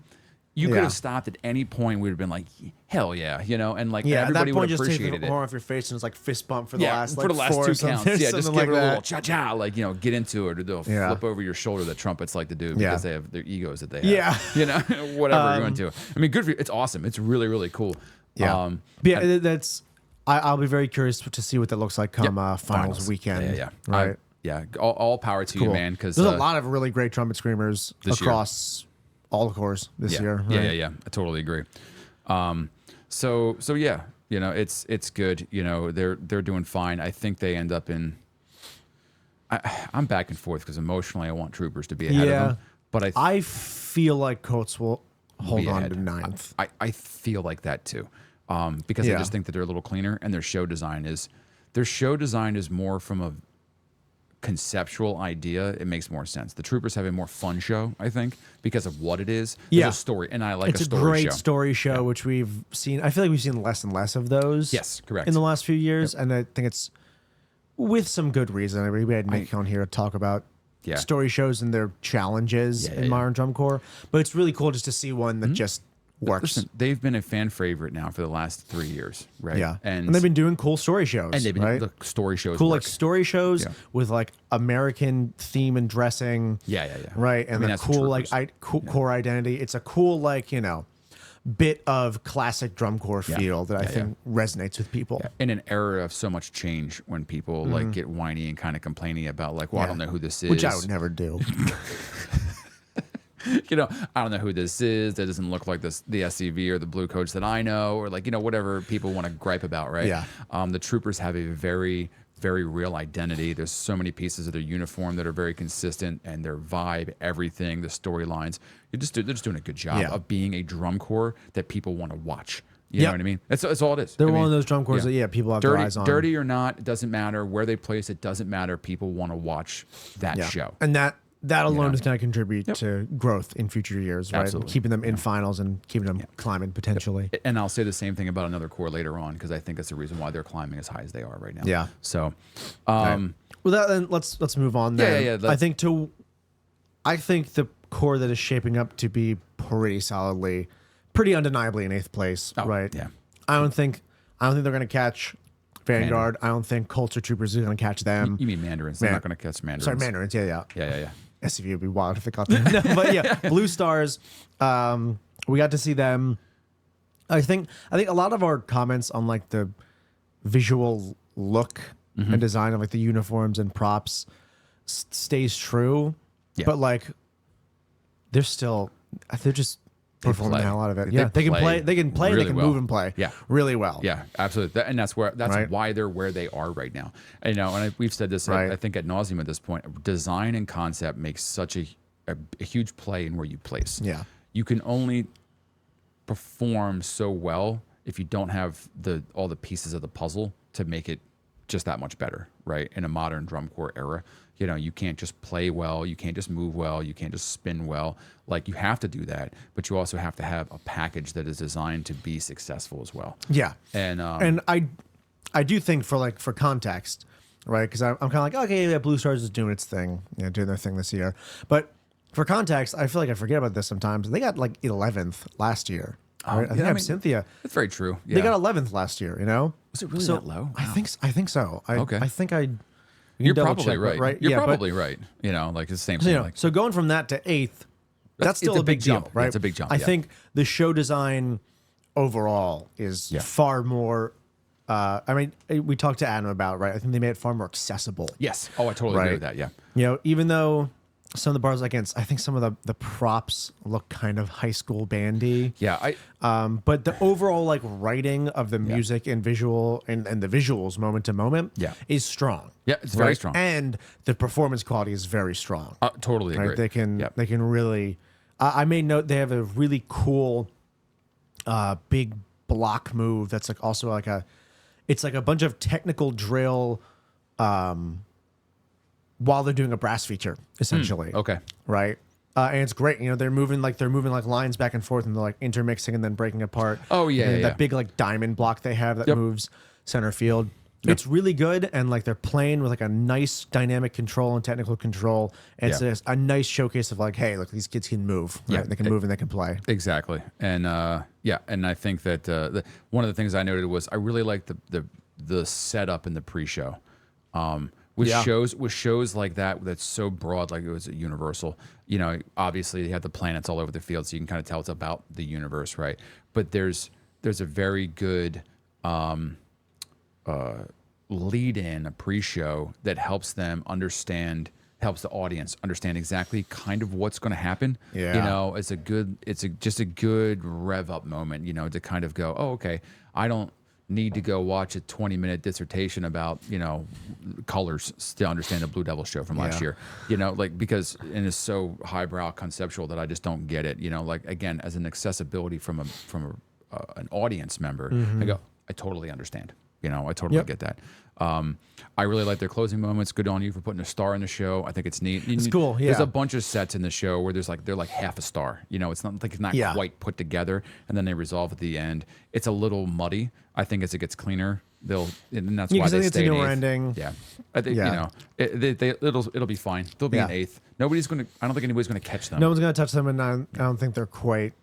You could have stopped at any point. We'd have been like, hell yeah, and like everybody would have appreciated it. Just take the horn off your face and it's like fist bump for the last like 2 counts. Yeah, just give like it a little cha-cha, like, get into it, or they'll flip over your shoulder, the trumpets like to do because they have their egos that they have. Yeah. Whatever you want to. I mean, good for you. It's awesome. It's really cool. Yeah. That's... I'll be very curious to see what that looks like come finals weekend. Yeah. Right. All power to you, man. Because there's a lot of really great trumpet screamers across all the cores this year. Right? Yeah. I totally agree. So yeah, it's good. They're doing fine. I think they end up in. I'm back and forth because emotionally I want Troopers to be ahead of them, but I feel like Colts will hold on to 9th. I feel like that too. Because I just think that they're a little cleaner, and their show design is more from a conceptual idea. It makes more sense. The Troopers have a more fun show, I think, because of what it is. There's a story, and I like a story show. It's a great story show, which we've seen. I feel like we've seen less and less of those. Yes, correct. In the last few years, and I think it's with some good reason. We had Nick on here to talk about story shows and their challenges in modern drum corps, but it's really cool just to see one that just works. Listen, they've been a fan favorite now for the last 3 years, right? Yeah, and they've been doing cool story shows, and they've been the story shows, cool like story shows with like American theme and dressing. Yeah. Right, and the cool like core identity. It's a cool bit of classic drum corps feel that I think resonates with people. Yeah. In an era of so much change, when people like get whiny and kind of complaining about like, well, I don't know who this is, which I would never do. I don't know who this is. That doesn't look like the SCV or the Bluecoats that I know, or like, whatever people want to gripe about, right? Yeah. The Troopers have a very, very real identity. There's so many pieces of their uniform that are very consistent, and their vibe, everything, the storylines. They're just doing a good job of being a drum corps that people want to watch. You know what I mean? That's all it is. They're one of those drum corps that people have their eyes on. Dirty or not, it doesn't matter. Where they place it doesn't matter. People want to watch that show. And that alone You know? is going to contribute to growth in future years, right? Absolutely. And keeping them in finals and keeping them climbing potentially. And I'll say the same thing about another core later on because I think that's the reason why they're climbing as high as they are right now. Yeah. So, Well, then let's move on. Then. Yeah. I think the core that is shaping up to be pretty undeniably in 8th place, right? Yeah. I don't think they're going to catch Vanguard. I don't think Colts or Troopers are going to catch them. You mean Mandarins? They're not going to catch Mandarins. Sorry, Mandarins. Yeah. Yeah. SCV would be wild if they caught them. No, but yeah, Blue Stars. We got to see them. I think a lot of our comments on like the visual look and design of like the uniforms and props stays true. Yeah. But like, they're just performing the hell out of it. Yeah, they can play. They can play. Really they can move and play. Yeah, really well. Yeah, absolutely. And that's why they're where they are right now. And, we've said this. I think ad nauseum at this point. Design and concept makes such a huge play in where you place. Yeah, you can only perform so well if you don't have all the pieces of the puzzle to make it just that much better, right? In a modern drum corps era, you can't just play well, you can't just move well, you can't just spin well. Like, you have to do that, but you also have to have a package that is designed to be successful as well. Yeah, and I do think for context, right? Because I'm kind of like, okay, yeah, Blue Stars is doing its thing, doing their thing this year. But for context, I feel like I forget about this sometimes. They got like 11th last year. Right? I think Cynthia. That's very true. Yeah. They got 11th last year. Was it really that low? Wow. I think so. Okay. I think You're probably right. Right? You're probably right. Like it's the same thing. So going from that to 8th, that's still a big jump, right? It's a big jump. I think the show design overall is far more. We talked to Adam about, right? I think they made it far more accessible. Yes. Oh, I totally agree with that. Yeah. Even though some of the bars I think some of the props look kind of high school bandy. Yeah. But the overall like writing of the music and visual and the visuals moment to moment is strong. Yeah, it's very strong. And the performance quality is very strong. Totally agree. They can really. I made note they have a really cool, big block move that's like also like it's like a bunch of technical drill. While they're doing a brass feature, essentially. Okay. Right. And it's great. They're moving like lines back and forth, and they're like intermixing and then breaking apart. Oh yeah. And that big like diamond block they have that moves center field. Yep. It's really good, and like they're playing with like a nice dynamic control and technical control. And it's just a nice showcase of like, hey, look, these kids can move. Right? Yeah, they can move and they can play. Exactly. And and I think that one of the things I noted was I really like the setup in the pre-show. With shows like that's so broad, like it was at Universal, obviously they have the planets all over the field, so you can kind of tell it's about the universe, right? But there's a very good lead in a pre-show that helps the audience understand exactly kind of what's going to happen. Yeah. It's just a good rev up moment, to kind of go, oh, okay, I don't need to go watch a 20-minute dissertation about colors to understand the Blue Devil show from last year, because it's so highbrow conceptual that I just don't get it. Again, as an accessibility from an audience member, I go, I totally understand. I totally get that. I really like their closing moments. Good on you for putting a star in the show. I think it's neat. It's cool. Yeah. There's a bunch of sets in the show where they're like half a star. It's not quite put together, and then they resolve at the end. It's a little muddy. I think as it gets cleaner, and that's why they stay in 8th. Ending. Yeah, I think it'll be fine. They'll be in 8th. I don't think anybody's gonna catch them. No one's gonna touch them, and I don't think they're quite.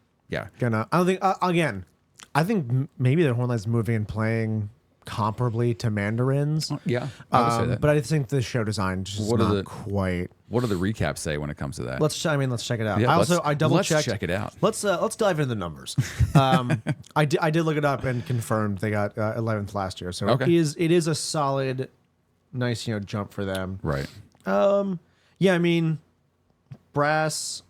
Gonna. I don't think. Again, I think maybe their Hornlight's moving and playing comparably to Mandarins. Yeah, I would say that. But I think the show design just not quite. What do the recaps say when it comes to that? Let's check it out. Yeah, I double checked. Let's check it out. Let's dive into the numbers. I did look it up and confirmed they got 11th last year, so it is a solid, nice jump for them. Right. Yeah, I mean, brass.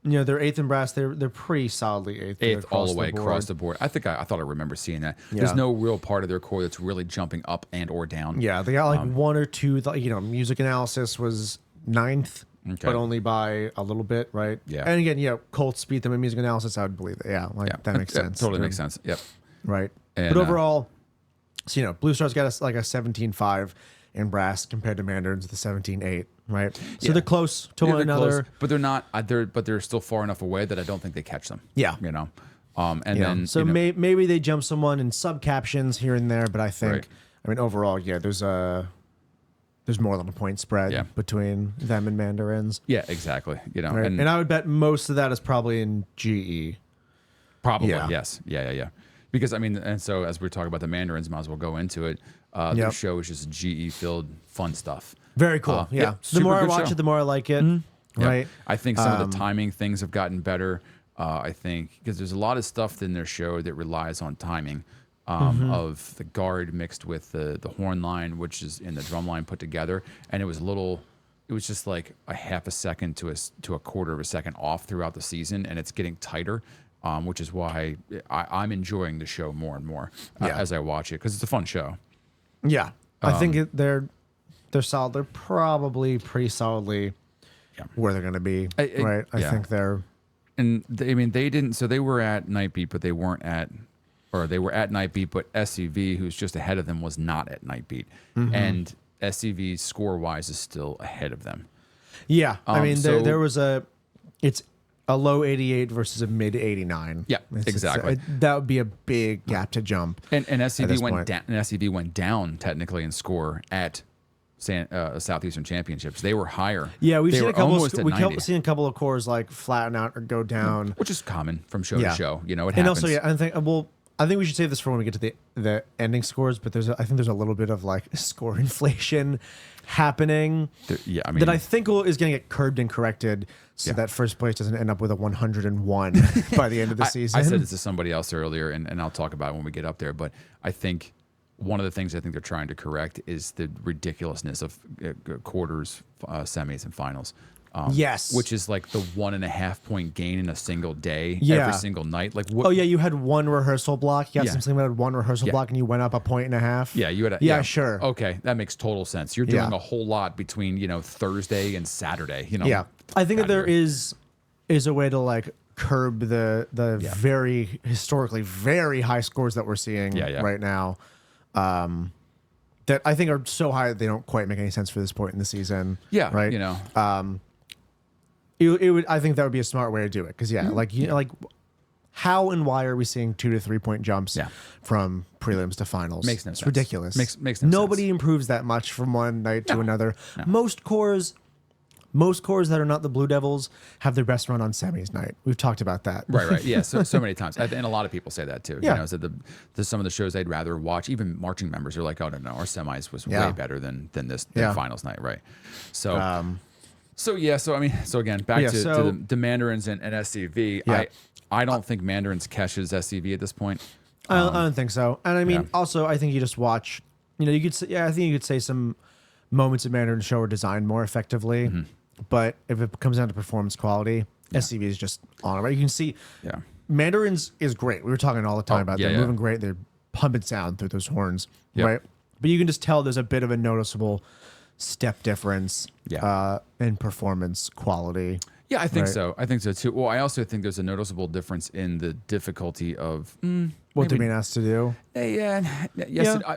They're 8th in brass. They're pretty solidly 8th. 8th all the way across the board. I thought I remember seeing that. Yeah. There's no real part of their core that's really jumping up and or down. Yeah, they got like one or two. Music analysis was 9th, but only by a little bit, right? Yeah. And again, Colts beat them in music analysis. I would believe it. Yeah, that makes sense. Totally makes sense. Yep. Right. But overall, Blue Stars got us like a 17.5 in brass compared to Mandarins with a 17.8. right? So they're close to one another, close, but they're not. But they're still far enough away that I don't think they catch them. Yeah. You know. And then so maybe they jump someone in sub captions here and there, but I think I mean overall, there's more than a point spread between them and Mandarins. Yeah, exactly. You know, right? And I would bet most of that is probably in GE. Probably, yes. Yeah. Because, I mean, and so as we're talking about the Mandarins, might as well go into it. Their show is just GE-filled fun stuff. Very cool, The more I watch it, the more I like it, right? I think some of the timing things have gotten better. I think, because there's a lot of stuff in their show that relies on timing of the guard mixed with the horn line, which is in the drum line put together. And it was just like a half a second to a quarter of a second off throughout the season, and it's getting tighter. Which is why I'm enjoying the show more and more as I watch it, because it's a fun show. Yeah, I think they're solid. They're probably pretty solidly where they're going to be, right? I think they're. And they didn't. So they were at NightBEAT, but they weren't at, or they were at NightBEAT, but SCV, who's just ahead of them, was not at NightBEAT, and SCV score wise is still ahead of them. Yeah, I mean there was it's a low 88 versus a mid 89. Yeah, exactly. That would be a big gap to jump. And SCV went down. And SCV went down technically in score at Southeastern Championships. They were higher. Yeah, we've seen a couple of cores like flatten out or go down, which is common from show to show. You know, it happens. And also, I think we should save this for when we get to the ending scores. But I think there's a little bit of like score inflation happening. That I think is going to get curbed and corrected, so that first place doesn't end up with a 101 by the end of the season. I said this to somebody else earlier, and I'll talk about it when we get up there. But I think one of the things I think they're trying to correct is the ridiculousness of quarters, semis, and finals. Which is like the 1.5 point gain in a single day, every single night. Like, what? Oh yeah, you had one rehearsal block. You had something that had one rehearsal block, and you went up 1.5 points. Yeah, you had. Sure. Okay, that makes total sense. You're doing a whole lot between Thursday and Saturday. I think that there is a way to like curb the very historically very high scores that we're seeing right now. That I think are so high that they don't quite make any sense for this point in the season. Yeah, right. It would. I think that would be a smart way to do it, because like how and why are we seeing 2 to 3 point jumps from prelims to finals? Makes no it's sense. Ridiculous. Makes no sense. Nobody improves that much from one night to another. No. Most cores that are not the Blue Devils have their best run on semis night. We've talked about that. Right. Yeah, so many times. And a lot of people say that too. Yeah. So some of the shows they'd rather watch, even marching members are like, oh, no, our semis was way better than this finals night, right? So, So again, back to the Mandarins and SCV. Yeah. I don't think Mandarins catches SCV at this point. I don't think so. And I mean, also, I think you just watch. You could say, I think you could say some moments of Mandarin show are designed more effectively. But if it comes down to performance quality, SCV is just on it. Right? You can see Mandarins is great. We were talking all the time about they're moving great. They're pumping sound through those horns, right? But you can just tell there's a bit of a noticeable step difference in performance quality. Yeah, I think so. I think so too. Well, I also think there's a noticeable difference in the difficulty of what they're being asked to do.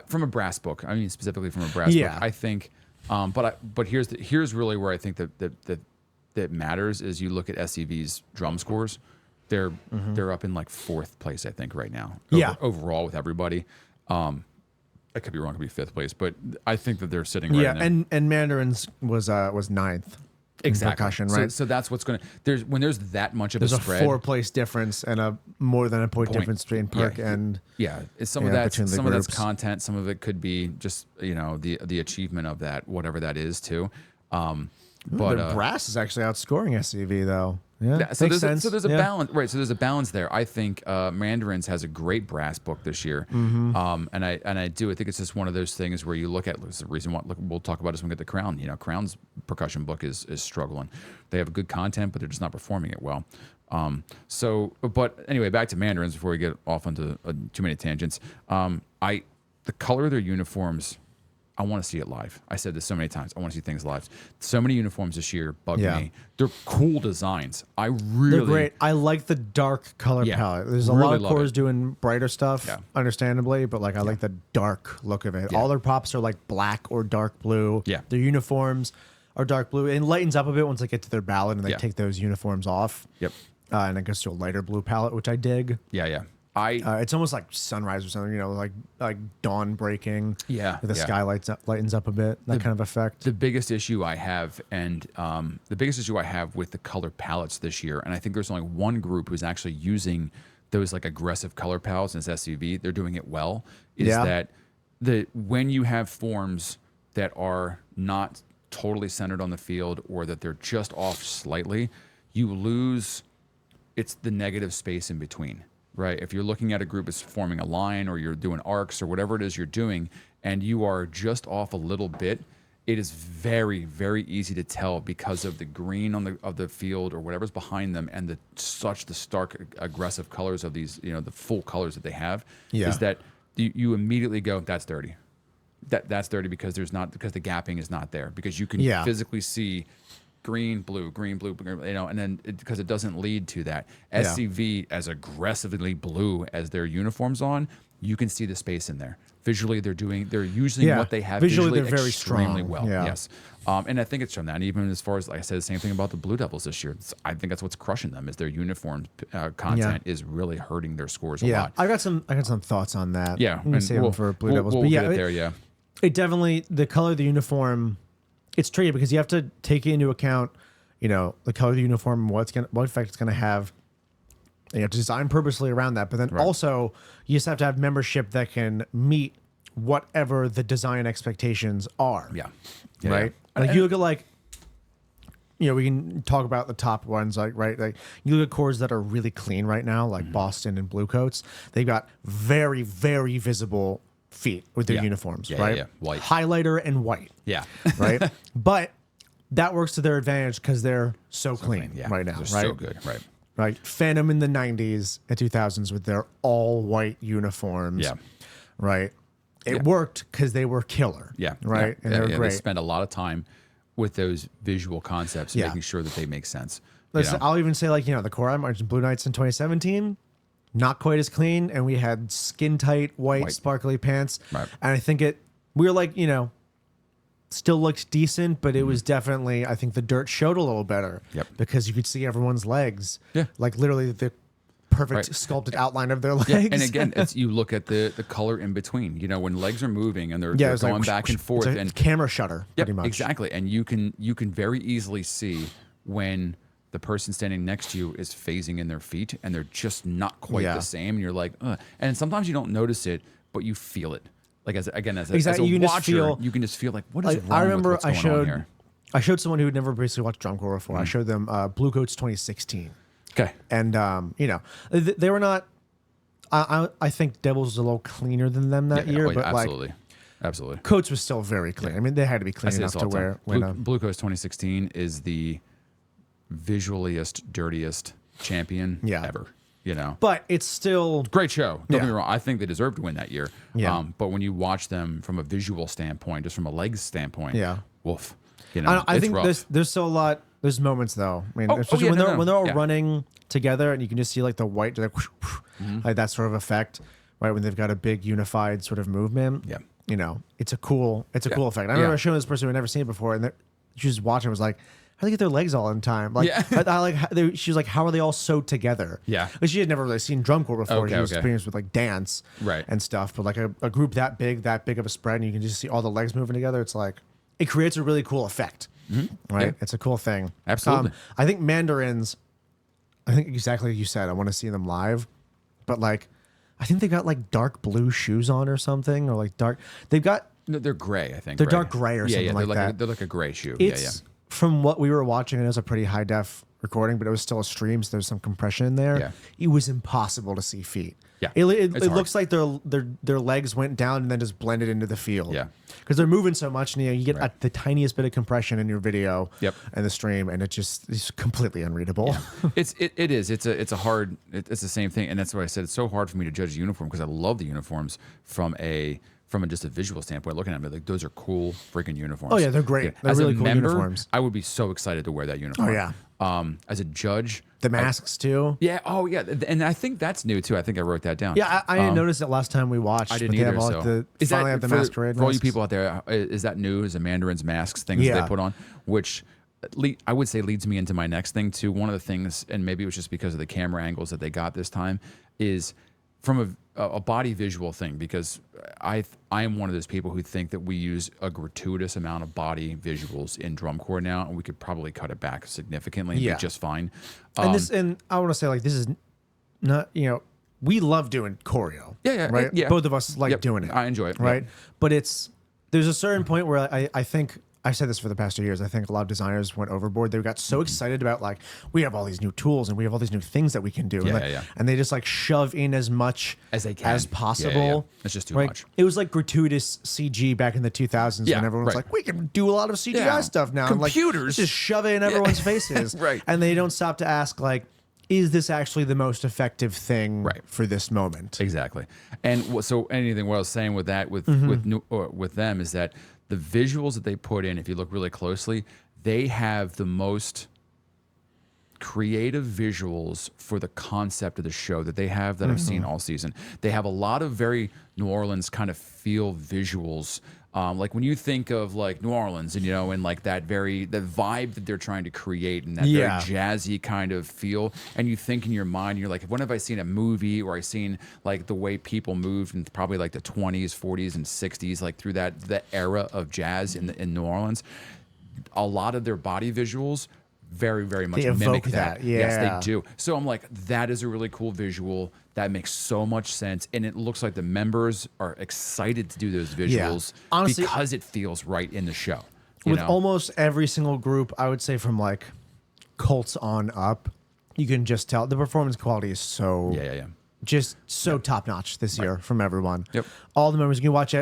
From a brass book. I mean, specifically from a brass book. I think, but here's really where I think that matters is you look at SCV's drum scores. They're up in like 4th place, I think, right now. Overall with everybody. I could be wrong. It could be 5th place, but I think that they're sitting right in there. And Mandarins was 9th. Exactly. Percussion, right? So that's what's going to when there's that much of a spread. There's a 4-place difference and a more than a point difference between perk and it's some of that's content. Some of it could be just the achievement of that, whatever that is too. But the brass is actually outscoring SCV though. Yeah, so there's a balance, right? So there's a balance there. I think Mandarins has a great brass book this year, and I think it's just one of those things where you look at. It's the reason why we'll talk about this when we get the Crown. Crown's percussion book is struggling. They have good content, but they're just not performing it well. But anyway, back to Mandarins before we get off onto too many tangents. The color of their uniforms. I want to see it live. I said this so many times. I want to see things live. So many uniforms this year bug me. They're cool designs. They're great. I like the dark color palette. There's a lot of cores doing brighter stuff, understandably, but I like the dark look of it. All their props are like black or dark blue. Yeah. Their uniforms, are dark blue. It lightens up a bit once they get to their ballot and they Yeah. take those uniforms off. Yep. And it goes to a lighter blue palette, which I dig. Yeah, yeah. It's almost like sunrise or something, like dawn breaking. Yeah, The yeah. sky lightens up a bit. That kind of effect. The biggest issue I have, with the color palettes this year, and I think there's only one group who's actually using those like aggressive color palettes, and it's SUV. They're doing it well. Is that when you have forms that are not totally centered on the field, or that they're just off slightly, you lose. It's the negative space in between. Right. If you're looking at a group that's forming a line, or you're doing arcs, or whatever it is you're doing, and you are just off a little bit, it is very, very easy to tell because of the green of the field or whatever's behind them, and the stark aggressive colors of these, the full colors that they have. Yeah. Is that you immediately go, that's dirty. That's dirty because the gapping is not there, because you can physically see green, blue, and then because it doesn't lead to that. SCV, as aggressively blue as their uniforms on, you can see the space in there. Visually, they're using what they have visually they're very extremely strong. well. Yeah. Yes. And I think it's from that. And even as far as, like I said, the same thing about the Blue Devils this year. I think that's what's crushing them, is their uniform content is really hurting their scores a lot. I got some thoughts on that. Yeah. I'm gonna save them for Blue Devils. We'll But get it there, yeah. It definitely, the color of the uniform, it's tricky because you have to take into account, the color of the uniform, what effect it's going to have. You have to design purposely around that. But then also, you just have to have membership that can meet whatever the design expectations are. Yeah. Right? Yeah. Like, you look at, we can talk about the top ones, like you look at cores that are really clean right now, like Boston and Bluecoats. They've got very, very visible feet with their uniforms, right? Yeah. White. Highlighter and white. Yeah. Right? But that works to their advantage because they're so clean right now, They're right? so good, right. Right. Phantom in the 90s and 2000s with their all white uniforms. Yeah. Right. It worked because they were killer. Yeah. Right. Yeah. And they were great. They spend a lot of time with those visual concepts, making sure that they make sense. Listen, I'll even say, the core I mentioned, Blue Knights in 2017, not quite as clean. And we had skin tight, white, sparkly pants. Right. And I think we were like, still looked decent, but it was definitely, I think the dirt showed a little better. Yep. Because you could see everyone's legs. Yeah. Like literally the perfect sculpted outline of their legs. Yeah. And again, you look at the color in between. When legs are moving and they're going back and forth, and camera shutter, pretty much. Exactly. And you can very easily see when the person standing next to you is phasing in their feet and they're just not quite the same. And you're like, ugh. And sometimes you don't notice it, but you feel it. Like as a watcher, you can just feel like, what is wrong I remember with what's going on here? I showed someone who had never basically watched drum-corps before. I showed them Bluecoats 2016. Okay. And they were not. I think Devils was a little cleaner than them that year, but absolutely. Coats was still very clean. I mean, they had to be clean enough to wear. Bluecoats 2016 is the visualiest, dirtiest champion ever. But it's still great show. Don't get me wrong. I think they deserved to win that year. Yeah. But when you watch them from a visual standpoint, just from a legs standpoint, woof. I think there's still a lot. There's moments though. I mean, especially when they're all running together, and you can just see like the white, like, whoosh, whoosh, like that sort of effect, right? When they've got a big unified sort of movement. Yeah. It's a cool effect. I remember showing this person who had never seen it before, and she was watching. Was like, how do they get their legs all in time? Like, she was like, how are they all sewed together? Yeah. But she had never really seen drum corps before. She was experienced with like dance, and stuff. But like a group that big of a spread, and you can just see all the legs moving together. It's like it creates a really cool effect, right? Yeah. It's a cool thing. Absolutely. I think Mandarins. I think exactly like you said. I want to see them live, but like, I think they got like dark blue shoes on or something, or like dark. They've got. No, they're gray. I think they're dark gray or something like that. They're like a gray shoe. It's, from what we were watching, it was a pretty high def recording, but it was still a stream, so there's some compression in there. Yeah. It was impossible to see feet. Yeah, it looks like their legs went down and then just blended into the field. Yeah, because they're moving so much, and you get the tiniest bit of compression in your video. Yep. And the stream, and it's completely unreadable. Yeah. It is. It's the same thing, and that's why I said it's so hard for me to judge the uniform, because I love the uniforms from a from just a visual standpoint, looking at them, like those are cool freaking uniforms. Oh yeah, they're great. They're As really a cool member, uniforms. I would be so excited to wear that uniform. Oh yeah. As a judge, The masks too. yeah. Oh yeah, and I think that's new too. I think I wrote that down. Yeah, I didn't notice it last time we watched. I didn't but they either. have all, So the, is finally that have the masquerade for all you masks. people out there? Is that new? Is the Mandarins masks things that Yeah. they put on, which I would say leads me into my next thing too. One of the things, and maybe it was just because of the camera angles that they got this time, is from a body visual thing, because I am one of those people who think that we use a gratuitous amount of body visuals in drum corps now, and we could probably cut it back significantly and Yeah. be just fine. And I want to say, like, this is not, we love doing choreo. Yeah, right. yeah. Both of us like Yep, doing it. I enjoy it, right? yep. But there's a certain point where I think. I've said this for the past 2 years. I think a lot of designers went overboard. They got so excited about, like, we have all these new tools and we have all these new things that we can do. Yeah. And they just like shove in as much As they can. as Yeah, possible. It's just too Right? much. It was like gratuitous CG back in the 2000s Yeah, when everyone was right. like, we can do a lot of CGI Yeah. stuff now. And, like, Computers. let's just shove it in everyone's faces. Right. And they don't stop to ask, like, is this actually the most effective thing Right. for this moment? Exactly. And so anything what I was saying with that with with them is that the visuals that they put in, if you look really closely, they have the most creative visuals for the concept of the show that they have that I've seen all season. They have a lot of very New Orleans kind of feel visuals. Like when you think of like New Orleans and, and like the vibe that they're trying to create and that Yeah. very jazzy kind of feel. And you think in your mind, you're like, when have I seen a movie or I seen like the way people moved in probably like the 20s, 40s and 60s, like through the era of jazz in New Orleans. A lot of their body visuals very, very much They mimic evoke that. that, Yes, yeah. they do. So I'm like, that is a really cool visual. That makes so much sense. And it looks like the members are excited to do those visuals Honestly, because it feels right in the show. you With know? almost every single group, I would say from like Colts on up, you can just tell the performance quality is so Yeah. just so top notch this year from everyone. Yep. All the members, you can watch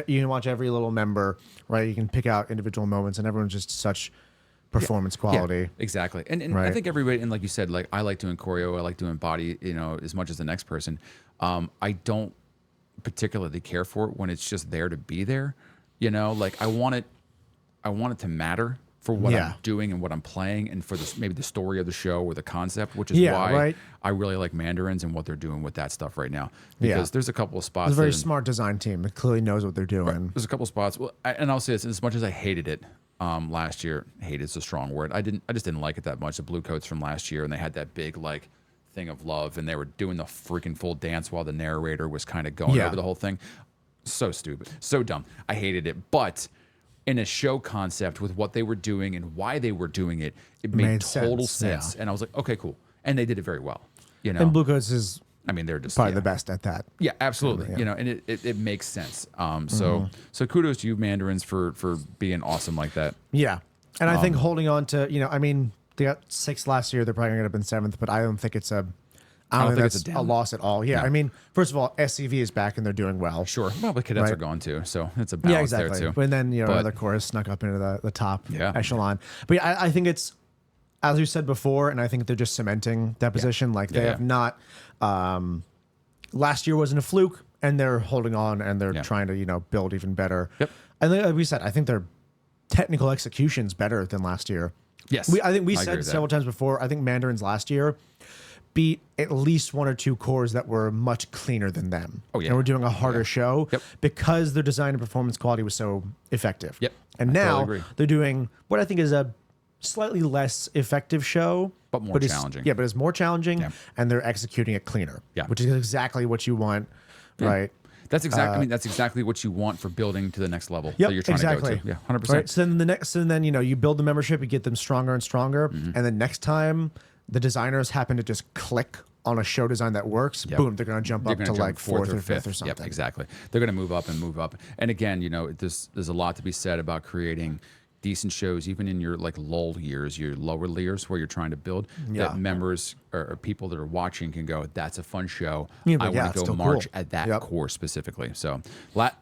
every little member, right? You can pick out individual moments, and everyone's just such performance quality. Yeah, exactly. And I Right. think everybody, and like you said, like I like doing choreo, I like doing body, as much as the next person. I don't particularly care for it when it's just there to be there. Like I want it to matter for what Yeah. I'm doing and what I'm playing and for maybe the story of the show or the concept, which is Yeah, why right. I really like Mandarins and what they're doing with that stuff right now. Yeah. Because there's a couple of spots. It's a very that- smart design team. It clearly knows what they're doing. There's a couple spots. Well, and I'll say this: as much as I hated it last year, hate is a strong word. I just didn't like it that much. The Bluecoats from last year, and they had that big like thing of love, and they were doing the freaking full dance while the narrator was kind of going Yeah. over the whole thing. So stupid, so dumb. I hated it, but in a show concept with what they were doing and why they were doing it, it made total sense. yeah. And I was like, okay, cool. And they did it very well. And Bluecoats is I mean, they're just probably yeah. the best at that. Yeah, absolutely. Yeah. And it makes sense. So kudos to you, Mandarins, for being awesome like that. Yeah. And I think holding on to, I mean, they got 6th last year. They're probably going to have been 7th, but I don't think it's I don't think it's that's a a down. loss at all. Yeah. I mean, first of all, SCV is back and they're doing well. Sure. Well, the cadets Right. are gone too, so it's a Yeah, balance exactly. there too. But then, But- other chorus snuck up into the top Yeah. echelon. But yeah, I think it's, as you said before, and I think they're just cementing that position. Like they Yeah. have not, last year wasn't a fluke and they're holding on and they're Yeah. trying to, build even better. Yep. And like we said, I think their technical execution's better than last year. Yes. I think we I agree said with that. several times before, I think Mandarins last year beat at least 1 or 2 cores that were much cleaner than them. Oh, yeah. And we're doing a harder Yeah. show Yep. because their design and performance quality was so effective. Yep. And I now totally agree. they're doing what I think is a slightly less effective show. But more it's- challenging. Yeah, but it's more challenging Yeah. and they're executing it cleaner. Yeah. Which is exactly what you want, right? That's exactly. I mean, that's exactly what you want for building to the next level Yep, that you're trying exactly. to go to. Yeah, 100%. Right. So then you build the membership, you get them stronger and stronger, Mm-hmm. and then next time the designers happen to just click on a show design that works, Yep. boom, they're going to jump They're up gonna to jump like 4th or 5th or something. Yep, exactly. They're going to move up and move up. And again, there's a lot to be said about creating decent shows, even in your like lull years, your lower years where you're trying to build. Yeah. That members or people that are watching can go, "That's a fun show. Yeah, I but yeah, want it's to go still march cool." at that Yep. course specifically." So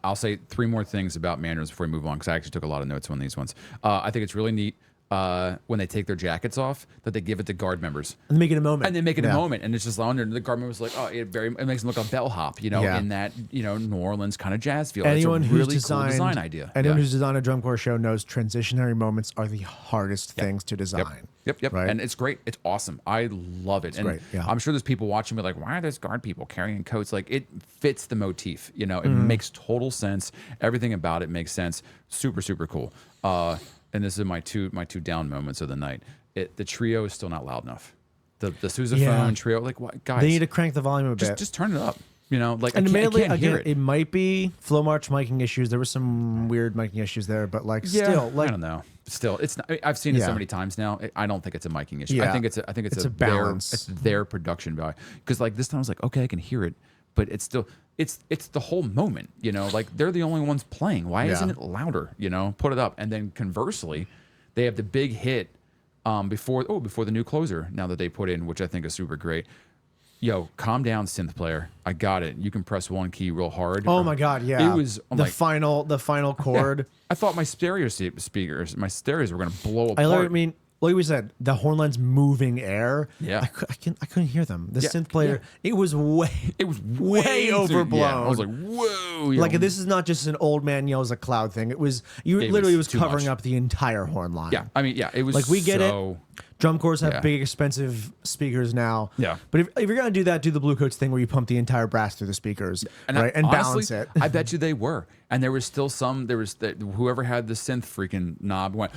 I'll say 3 more things about Mandarins before we move on because I actually took a lot of notes on these ones. I think it's really neat. when they take their jackets off, that they give it to guard members. And make it a moment. And they make it a moment, and it's just under. And the guard members like, oh, it makes them look like a bellhop, in that New Orleans kind of jazz feel. Anyone it's a who's really designed, cool design idea. Anyone who's designed a drum corps show knows transitionary moments are the hardest things to design. Yep. Right? And it's great. It's awesome. I love it. It's and great. Yeah. I'm sure there's people watching me like, why are those guard people carrying coats? Like, it fits the motif. It makes total sense. Everything about it makes sense. Super, super cool. And this is my two down moments of the night. The trio is still not loud enough. The sousaphone trio, like, what, guys? They need to crank the volume a bit. Just turn it up. Like, and I can't hear it. It might be Flow March miking issues. There were some weird miking issues there, but still, I don't know. Still, it's not, I've seen it so many times now. I don't think it's a miking issue. Yeah. I think it's a balance. It's their production value. Because like this time I was like, okay, I can hear it, but it's still it's the whole moment. Like they're the only ones playing. Why isn't it louder? Put it up. And then conversely, they have the big hit before the new closer now that they put in, which I think is super great. Yo, calm down, synth player. I got it. You can press one key real hard. Oh my god, yeah. It was the final chord. Yeah. I thought my stereo speakers, my stereos were gonna blow apart. I mean, like we said, the horn line's moving air. Yeah, I couldn't hear them. The synth player, it was way overblown. Yeah. I was like, whoa. Like this is not just an old man yells a cloud thing. It was covering up the entire horn line. Yeah, I mean, it was like we get it. Drum corps have big, expensive speakers now. Yeah. But if you're going to do that, do the Bluecoats thing where you pump the entire brass through the speakers, and right? And honestly, balance it. I bet you they were. And there was still whoever had the synth freaking knob went,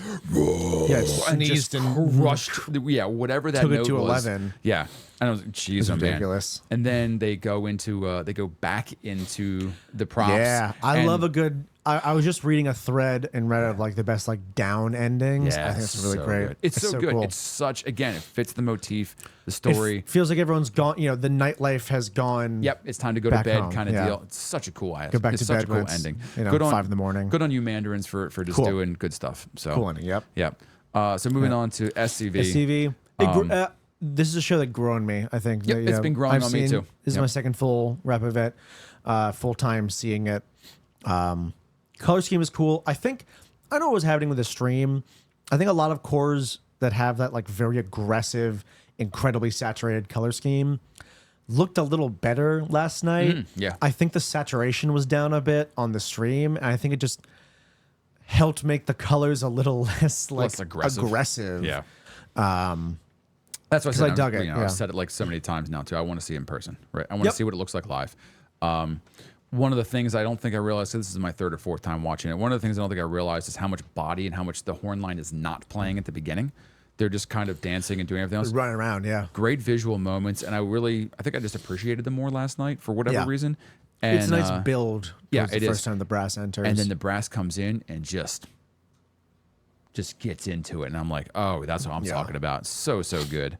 yeah, sneezed and crushed, whatever that took note it to was. 11. Yeah. And I was like, geez, ridiculous. Man. And then they go back into the props. Yeah. I love a good, I was just reading a thread in Reddit of like the best like down endings. Yeah, I think it's really great. Good. It's so good. Cool. It's such, again, it fits the motif, the story. It feels like everyone's gone, the nightlife has gone. Yep, it's time to go to bed home. kind of deal. It's such a cool Go back it's to such bed a cool ending. Good on 5 in the morning. Good on you, Mandarins, for just doing good stuff. So cool ending, yep. Yep. So moving on to SCV. This is a show that grew on me, I think. Yep, it's been growing on me too. This is my second full rep of it, full time seeing it. Color scheme is cool. I don't know what was happening with the stream. I think a lot of cores that have that like very aggressive, incredibly saturated color scheme looked a little better last night. Yeah. I think the saturation was down a bit on the stream, and I think it just helped make the colors a little less aggressive. Yeah. That's why I dug it. I've said said it like so many times now too. I want to see it in person, right? I want to see what it looks like live. One of the things I don't think I realized, this is my third or fourth time watching it, one of the things I don't think I realized is how much body and how much the horn line is not playing at the beginning. They're just kind of dancing and doing everything else. Running around, yeah. Great visual moments, and I think I just appreciated them more last night for whatever reason. And, it's a nice build. The first time the brass enters. And then the brass comes in and just gets into it, and I'm like, oh, that's what I'm talking about. So good.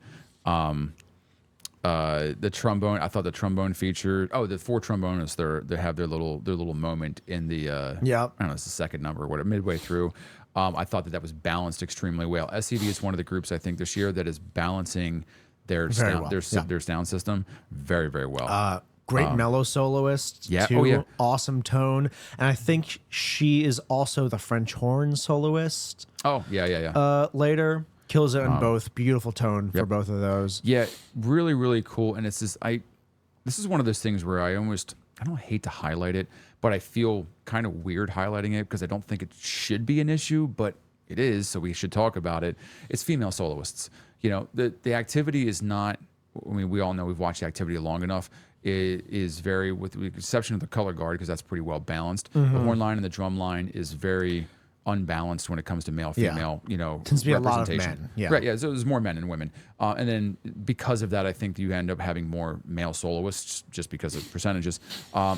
The trombone, I thought the trombone feature. Oh, the 4 trombonists, they have their little moment in the I don't know, it's the second number or whatever, midway through. I thought that was balanced extremely well. SCV is one of the groups I think this year that is balancing their sound system very, very well. Great mellow soloist. Yeah. Too. Awesome tone. And I think she is also the French horn soloist. Oh, yeah. Later. Kills it in both. Beautiful tone for both of those. Yeah, really, really cool. And this is one of those things where I don't hate to highlight it, but I feel kind of weird highlighting it because I don't think it should be an issue, but it is, so we should talk about it. It's female soloists. The activity is not, I mean, we all know we've watched the activity long enough. It is very, with the exception of the color guard, because that's pretty well balanced. The horn line and the drum line is very unbalanced when it comes to male female tends to be a lot of representation. men. Right, so there's more men than women, and then because of that I think you end up having more male soloists just because of percentages.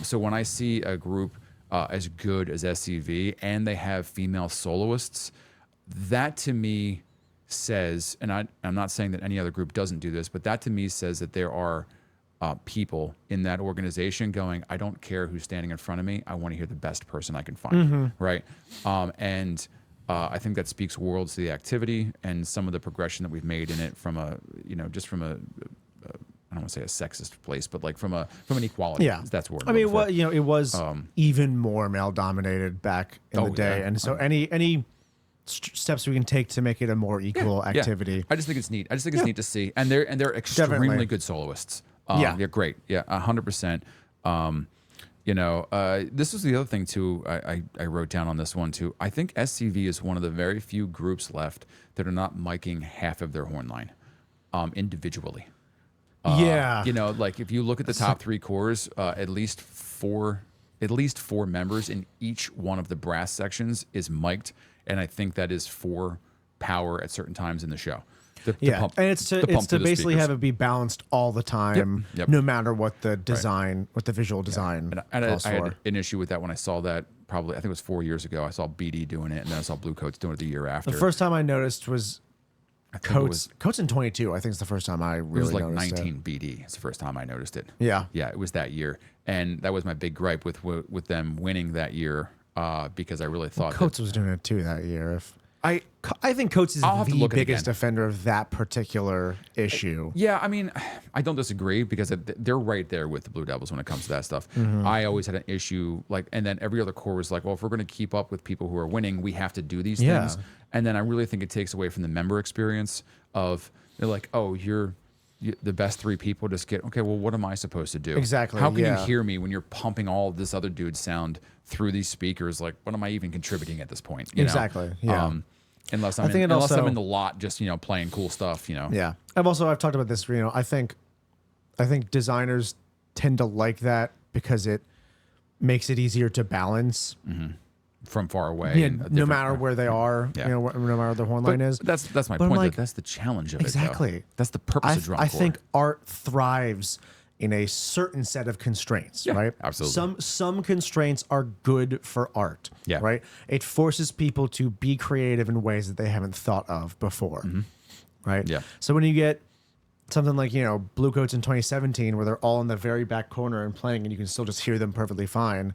So when I see a group as good as SCV and they have female soloists, that to me says, and I'm not saying that any other group doesn't do this, but that to me says that there are people in that organization going, I don't care who's standing in front of me. I want to hear the best person I can find, right? And I think that speaks worlds to the activity and some of the progression that we've made in it from I don't want to say a sexist place, but like from an equality. Yeah, that's word. I mean, it was even more male dominated back in the day, and so any steps we can take to make it a more equal activity. I just think it's neat. I just think it's neat to see, and they're extremely Definitely. good soloists. They're great. Yeah, 100%. This was the other thing too. I wrote down on this one too. I think SCV is one of the very few groups left that are not miking half of their horn line, individually. Like if you look at the top 3 cores, at least four members in each one of the brass sections is mic'd, and I think that is for power at certain times in the show. And it's to basically have it be balanced all the time, no matter what the design, what the visual design. And I had an issue with that when I saw that. Probably, I think it was 4 years ago. I saw BD doing it, and then I saw Bluecoats doing it the year after. The first time I noticed was Coats in 22. I think it's the first time I really noticed it. It was like 19 BD. It's the first time I noticed it. Yeah, it was that year, and that was my big gripe with them winning that year, because I really thought Coats was doing it too that year. I think Coats is the biggest offender of that particular issue. Yeah, I mean, I don't disagree because they're right there with the Blue Devils when it comes to that stuff. I always had an issue, and then every other core was like, well, if we're going to keep up with people who are winning, we have to do these things. And then I really think it takes away from the member experience of, they're like, oh, you're the best 3 people just get, okay, well, what am I supposed to do? Exactly. How can you hear me when you're pumping all of this other dude's sound through these speakers? Like, what am I even contributing at this point? You know? Yeah. Unless I'm in the lot, just playing cool stuff. Yeah. I've talked about this. I think designers tend to like that because it makes it easier to balance from far away. Yeah, no matter where they are. No matter where their horn line is. That's my point. That's the challenge of it. Exactly. That's the purpose of drum corps. I think art thrives in a certain set of constraints, right? Absolutely. Some constraints are good for art, right? It forces people to be creative in ways that they haven't thought of before, right? Yeah. So when you get something like, Bluecoats in 2017, where they're all in the very back corner and playing, and you can still just hear them perfectly fine,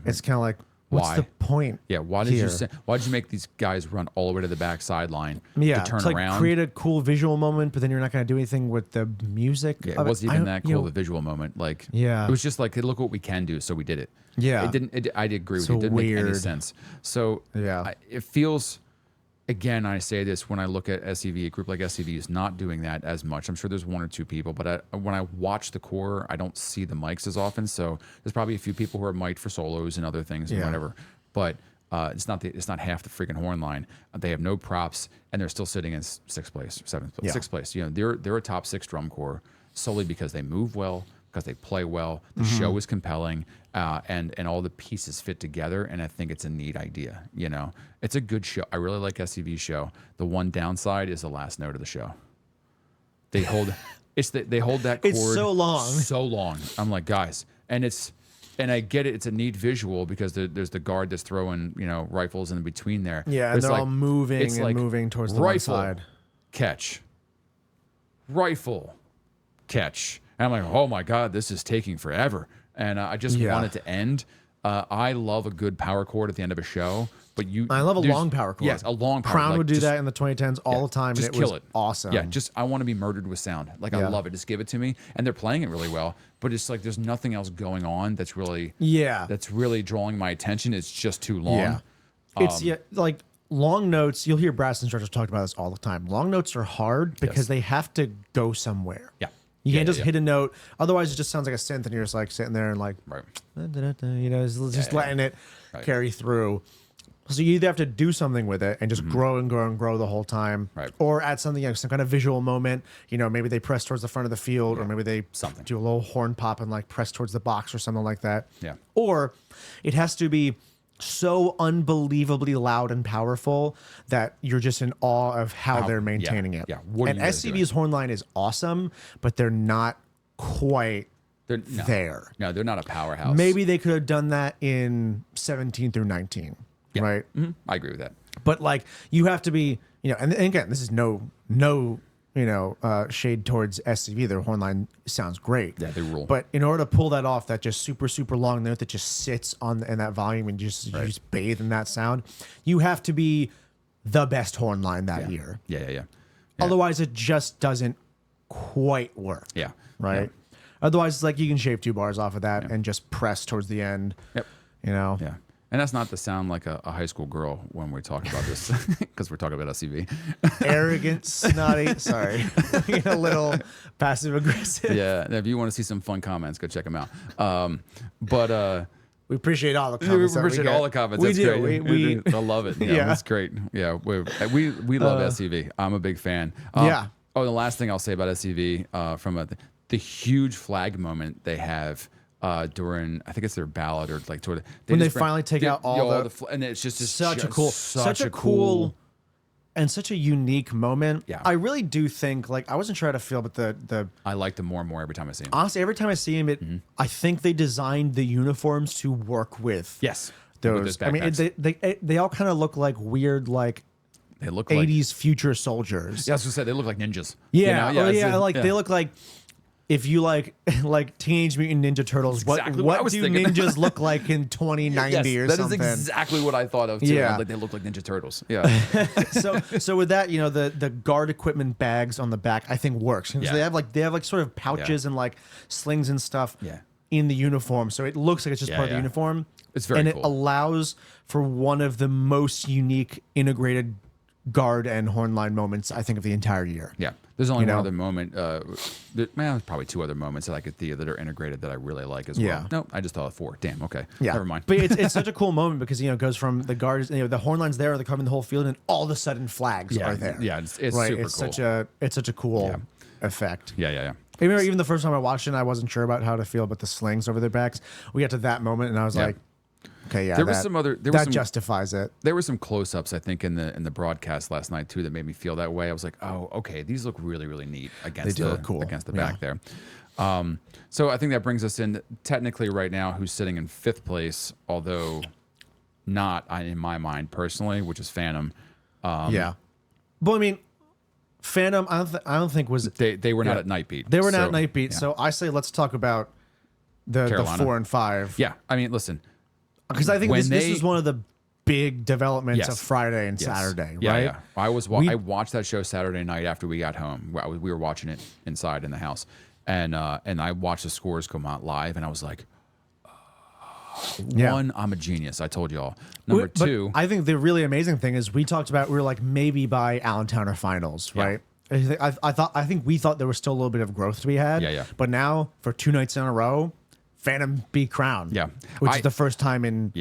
it's kind of like, what's the point? Yeah, why did you make these guys run all the way to the back sideline to turn to around? Create a cool visual moment, but then you're not going to do anything with the music. Yeah, it wasn't even that cool, the visual moment. It was just like, hey, look what we can do, so we did it. Yeah. I agree with you. It didn't make any sense. So it feels, again, I say this when I look at SCV, a group like SCV is not doing that as much. I'm sure there's 1 or 2 people, but when I watch the core, I don't see the mics as often. So there's probably a few people who are mic'd for solos and other things and whatever. But it's not half the freaking horn line. They have no props, and they're still sitting in 6th place, 7th place, 6th place. They're a top 6 drum corps solely because they move well, because they play well. The show is compelling, and all the pieces fit together. And I think it's a neat idea. It's a good show. I really like SCV's show. The one downside is the last note of the show. They hold they hold that chord it's so long. I'm like, guys, and I get it. It's a neat visual because there's the guard that's throwing rifles in between there. Yeah, and they're all moving and moving towards the one side. Catch. Rifle. Catch. And I'm like, oh my God, this is taking forever. And I just want it to end. I love a good power chord at the end of a show, but I love a long power chord. Yes, a long power. Crown would do that in the 2010s all the time, just and it was awesome. Yeah, I want to be murdered with sound. I love it. Just give it to me. And they're playing it really well, but it's like there's nothing else going on that's really drawing my attention. It's just too long. Yeah. It's like long notes. You'll hear brass instructors talk about this all the time. Long notes are hard because they have to go somewhere. Yeah. You can't just hit a note. Otherwise, it just sounds like a synth, and you're just like sitting there and just letting it carry through. So you either have to do something with it and just grow and grow and grow the whole time, or add something, some kind of visual moment. Maybe they press towards the front of the field, or maybe they do a little horn pop and press towards the box or something like that. Yeah. Or it has to be so unbelievably loud and powerful that you're just in awe of how they're maintaining it. Yeah. And SCV's horn line is awesome, but they're not quite there. No, they're not a powerhouse. Maybe they could have done that in 17 through 19, right? Mm-hmm. I agree with that. But you have to be, and again, this is no shade towards SCV. Their horn line sounds great. Yeah, they rule. But in order to pull that off, that just super, super long note that just sits in that volume and you just bathe in that sound, you have to be the best horn line that year. Yeah. Otherwise, it just doesn't quite work. Yeah. Right? Yeah. Otherwise, it's like you can shave 2 bars off of that and just press towards the end. Yep. Yeah. And that's not to sound like a high school girl when we talk about this, because we're talking about SCV. Arrogant, snotty. Sorry, a little passive aggressive. Yeah, and if you want to see some fun comments, go check them out. But we appreciate all the we comments. appreciate all the comments. We That's do. great. I love it. Yeah, that's great. Yeah, we love SCV. I'm a big fan. Yeah. Oh, the last thing I'll say about SCV from the huge flag moment they have. During I think it's their ballot or like toward when they finally take out all and it's just such a cool and such a unique moment. Yeah, I really do think I wasn't sure how to feel, but the I like them more and more every time I see them. Honestly, every time I see him, I think they designed the uniforms to work with. Yes, those. I mean, they all kind of look like weird they look 80s future soldiers. Yeah, I was gonna say they look like ninjas. Yeah, they look like. If you like Teenage Mutant Ninja Turtles, exactly what do ninjas look like in 2090 or something? That is exactly what I thought of too. Yeah. Like they look like Ninja Turtles. Yeah. so with that, the guard equipment bags on the back, I think works because they have sort of pouches and slings and stuff in the uniform, so it looks like it's just part of the uniform. It's very cool. It allows for one of the most unique integrated guard and hornline moments I think of the entire year. Yeah. There's only one other moment. There's probably two other moments that I could see that are integrated that I really like as well. Yeah. No, I just thought of four. Damn. Okay. Yeah. Never mind. But it's such a cool moment because it goes from the guards, the hornlines there, they're covering the whole field, and all of a sudden flags are there. Yeah. It's super cool. It's such a cool effect. Yeah. I remember even the first time I watched it, I wasn't sure about how to feel about the slings over their backs. We got to that moment, and I was like, okay, yeah, that justifies it. There were some close-ups, I think, in the broadcast last night too that made me feel that way. I was like, oh, okay, these look really, really neat against the back there. So I think that brings us in technically right now who's sitting in 5th place, although not in my mind personally, which is Phantom. But I mean, Phantom, I don't think was they were not at NightBEAT. They were not at NightBEAT. So I say let's talk about the 4 and 5. Yeah, I mean, listen. Because I think this was one of the big developments of Friday and Saturday, right? Yeah. I watched that show Saturday night after we got home. We were watching it inside in the house, and I watched the scores come out live, and I was like, one, I'm a genius. I told y'all. Number two, I think the really amazing thing is we talked about we were like maybe by Allentown or finals, right? I think we thought there was still a little bit of growth to be had. Yeah. But now for 2 nights in a row, Phantom beat Crown. Yeah. Which is the first time in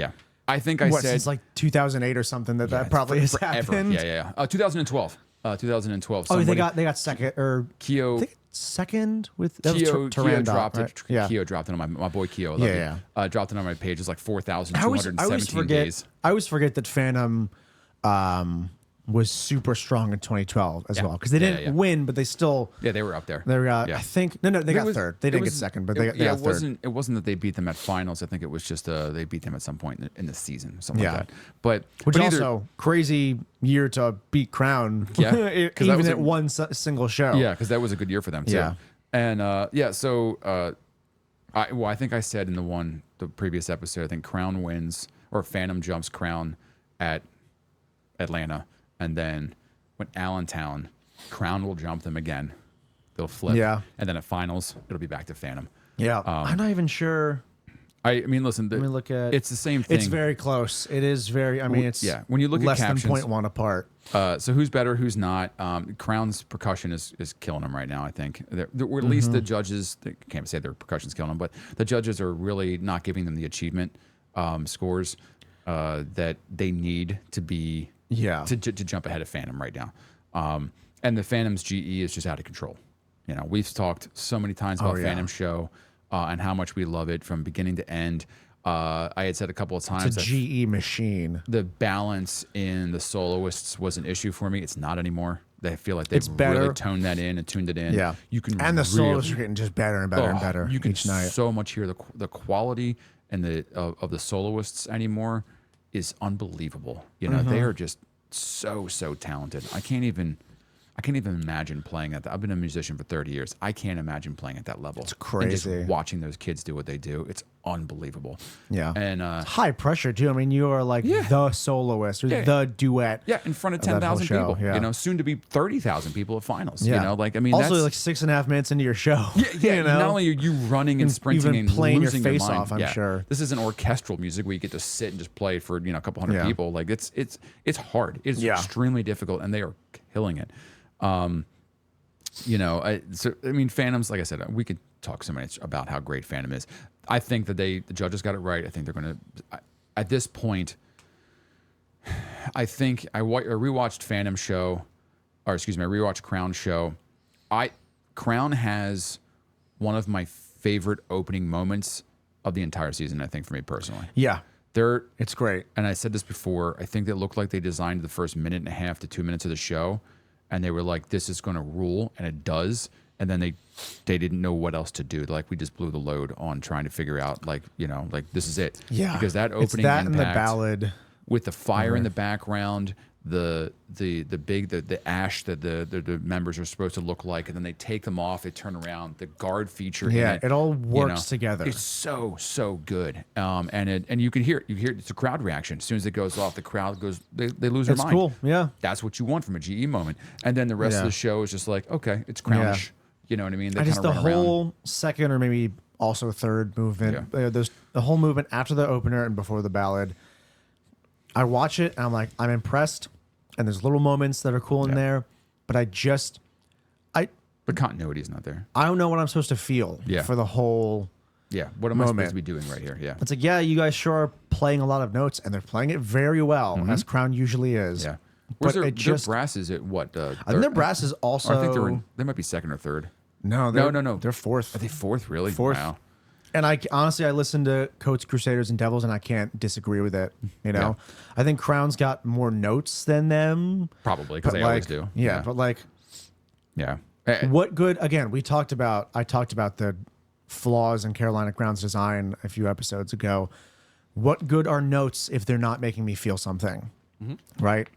I think I said since like 2008 or something that probably has happened. Yeah. 2012. 2012. Oh, they got second or Keo. Second with Keo dropped right? it. Keo dropped it on my boy Keo. Dropped it on my page. It's like 4,217 days. I always forget that Phantom was super strong in 2012 as well because they didn't win, but they still they were up there. They got I think they got third. They didn't get second, but they got third. It wasn't that they beat them at finals. I think it was just they beat them at some point in the season, something like that. But also crazy year to beat Crown. Yeah, even at one single show. Yeah, because that was a good year for them too. Yeah, and so I think I said in the previous episode, I think Crown wins or Phantom jumps Crown at Atlanta. And then when Allentown, Crown will jump them again. They'll flip. Yeah. And then at finals, it'll be back to Phantom. Yeah. I'm not even sure. I mean, listen. Let me look at. It's the same thing. It's very close. It is very. I mean, it's when you look less at captions, than 0.1 apart. So who's better? Who's not? Crown's percussion is killing them right now. I think, or at least the judges. I can't say their percussion's killing them, but the judges are really not giving them the achievement scores that they need to be. To jump ahead of Phantom right now. And the Phantom's GE is just out of control. We've talked so many times about Phantom show and how much we love it from beginning to end. I had said a couple of times it's a GE machine. The balance in the soloists was an issue for me. It's not anymore. They feel like they've really toned that in and tuned it in. Yeah, and the soloists are getting just better and better and better. You can each night. So much hear the quality and of the soloists anymore is unbelievable. They are just so talented. I can't even I can't even imagine playing at that. I've been a musician for 30 years. I can't imagine playing at that level. It's crazy. And just watching those kids do what they do, it's unbelievable. Yeah. And high pressure too. I mean, you are like the soloist or the duet. Yeah, in front of that whole 10,000 show, people. yeah. You know, soon to be 30,000 people at finals. Yeah. You know, like I mean, also that's, like 6.5 minutes into your show. yeah. You know? Not only are you running and sprinting even and playing your losing face mind, off, I'm sure. This isn't orchestral music where you get to sit and just play for a couple hundred people. Like it's hard. It's extremely difficult, and they are killing it. I mean, Phantoms. Like I said, we could talk so much about how great Phantom is. I think that the judges got it right. I think they're going to. At this point, I think I rewatched Phantom show, or excuse me, I rewatched Crown show. Crown has one of my favorite opening moments of the entire season. I think for me personally, Yeah. It's great. And I said this before. I think it looked like they designed the first minute and a half to 2 minutes of the show, and they were like, "This is going to rule," and it does. And then they didn't know what else to do. Like we just blew the load on trying to figure out like this is it. Yeah. Because that opening it's that impact and the ballad with the fire in the background, the ash that the members are supposed to look like, and then they take them off, they turn around, the guard feature. Yeah, in it all works together. It's so good. And you can hear it. It's a crowd reaction. As soon as it goes off, the crowd goes, they lose their mind. It's cool. Yeah. That's what you want from a GE moment. And then the rest of the show is just like, okay, it's Crownish. You know what I mean? They just the run around. whole second or maybe also third movement. There's the whole movement after the opener and before the ballad. I watch it and I'm like, I'm impressed. And there's little moments that are cool in there, but the continuity is not there. I don't know what I'm supposed to feel for the whole. Yeah, what am I supposed to be doing right here? Yeah, it's like, you guys sure are playing a lot of notes, and they're playing it very well, as Crown usually is. Yeah, but their brass is at what? I think their brass is also. I think they might be second or third. No, they're fourth. Are they fourth? Really? Fourth. Wow. And I honestly listen to Coats, Crusaders, and Devils, and I can't disagree with it. I think Crown's got more notes than them. Probably because they always do. Yeah, but like, yeah. What good? Again, I talked about the flaws in Carolina Crown's design a few episodes ago. What good are notes if they're not making me feel something? Right?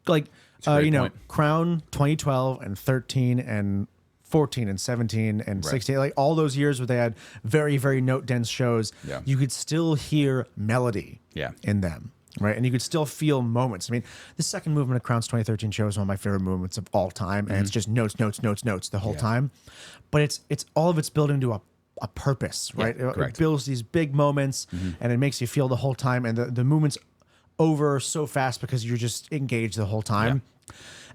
Like, point. Crown 2012 and 13 and 14 and 17 and 16, like all those years where they had very, very note dense shows, you could still hear melody in them, right? And you could still feel moments. I mean, the second movement of Crown's 2013 show is one of my favorite movements of all time, and it's just notes the whole time. But it's all of it's building to a purpose, right? It builds these big moments, and it makes you feel the whole time, and the movement's over so fast because you're just engaged the whole time.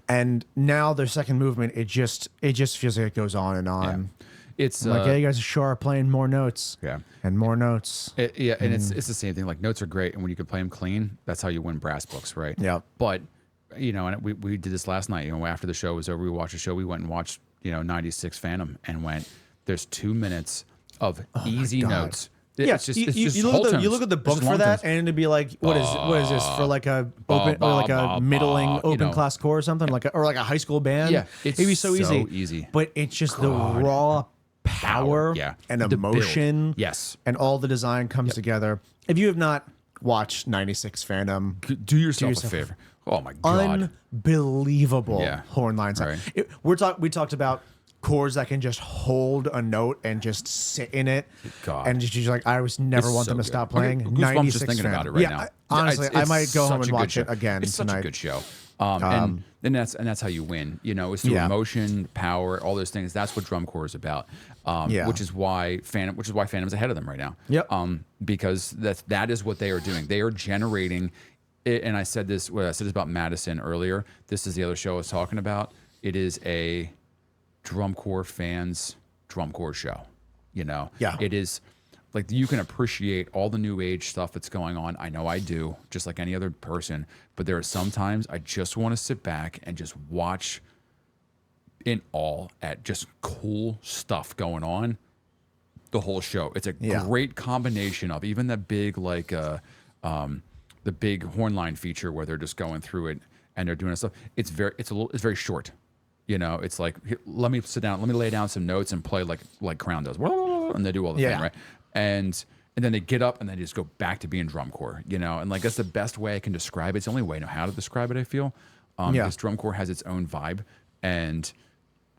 And now their second movement, it just feels like it goes on and on. It's like, you guys sure are playing more notes. And more notes. And it's the same thing. Like notes are great, and when you can play them clean, that's how you win brass books, right? Yeah. But and we did this last night. After the show was over, we watched the show. We went and watched 96 Phantom, and went. There's 2 minutes of easy notes. It's just you look at the book for that, and it'd be like, what is this for like a open or like a middling open class core or something like a high school band? Yeah, it'd be so easy. But it's just the raw power and emotion. Yes, and all the design comes together. If you have not watched 96 Phantom, do yourself a favor. Oh my god, unbelievable horn lines. Right. We talked about chords that can just hold a note and just sit in it. God. And just like, I was never want them to stop playing. I'm just thinking about it right now. Honestly, I might go home and watch it again it's tonight. Such a good show. And that's how you win. It's through emotion, power, all those things. That's what drum corps is about. Which is why Phantom's ahead of them right now. Yep. Because that is what they are doing. They are generating. And I said this about Madison earlier. This is the other show I was talking about. It is a drum corps fans drum corps show. It is like you can appreciate all the new age stuff that's going on. I know I do, just like any other person, but there are sometimes I just want to sit back and just watch in awe at just cool stuff going on the whole show. It's a great combination of even the big the big horn line feature where they're just going through it and they're doing stuff. It's very short. It's like, let me sit down, let me lay down some notes and play like Crown does, and they do all the thing, right? And then they get up and they just go back to being drum corps, and like that's the best way I can describe it. It's the only way I know how to describe it. I feel Because drum corps has its own vibe, and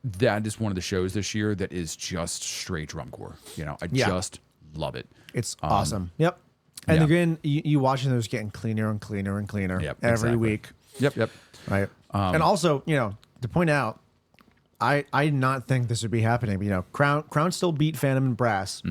that is one of the shows this year that is just straight drum corps. You know, I just love it. It's awesome. Yep. And again, you watching those getting cleaner and cleaner and cleaner every week. Yep. Right. And also, you know, to point out, I did not think this would be happening. But, you know, Crown still beat Phantom and Brass,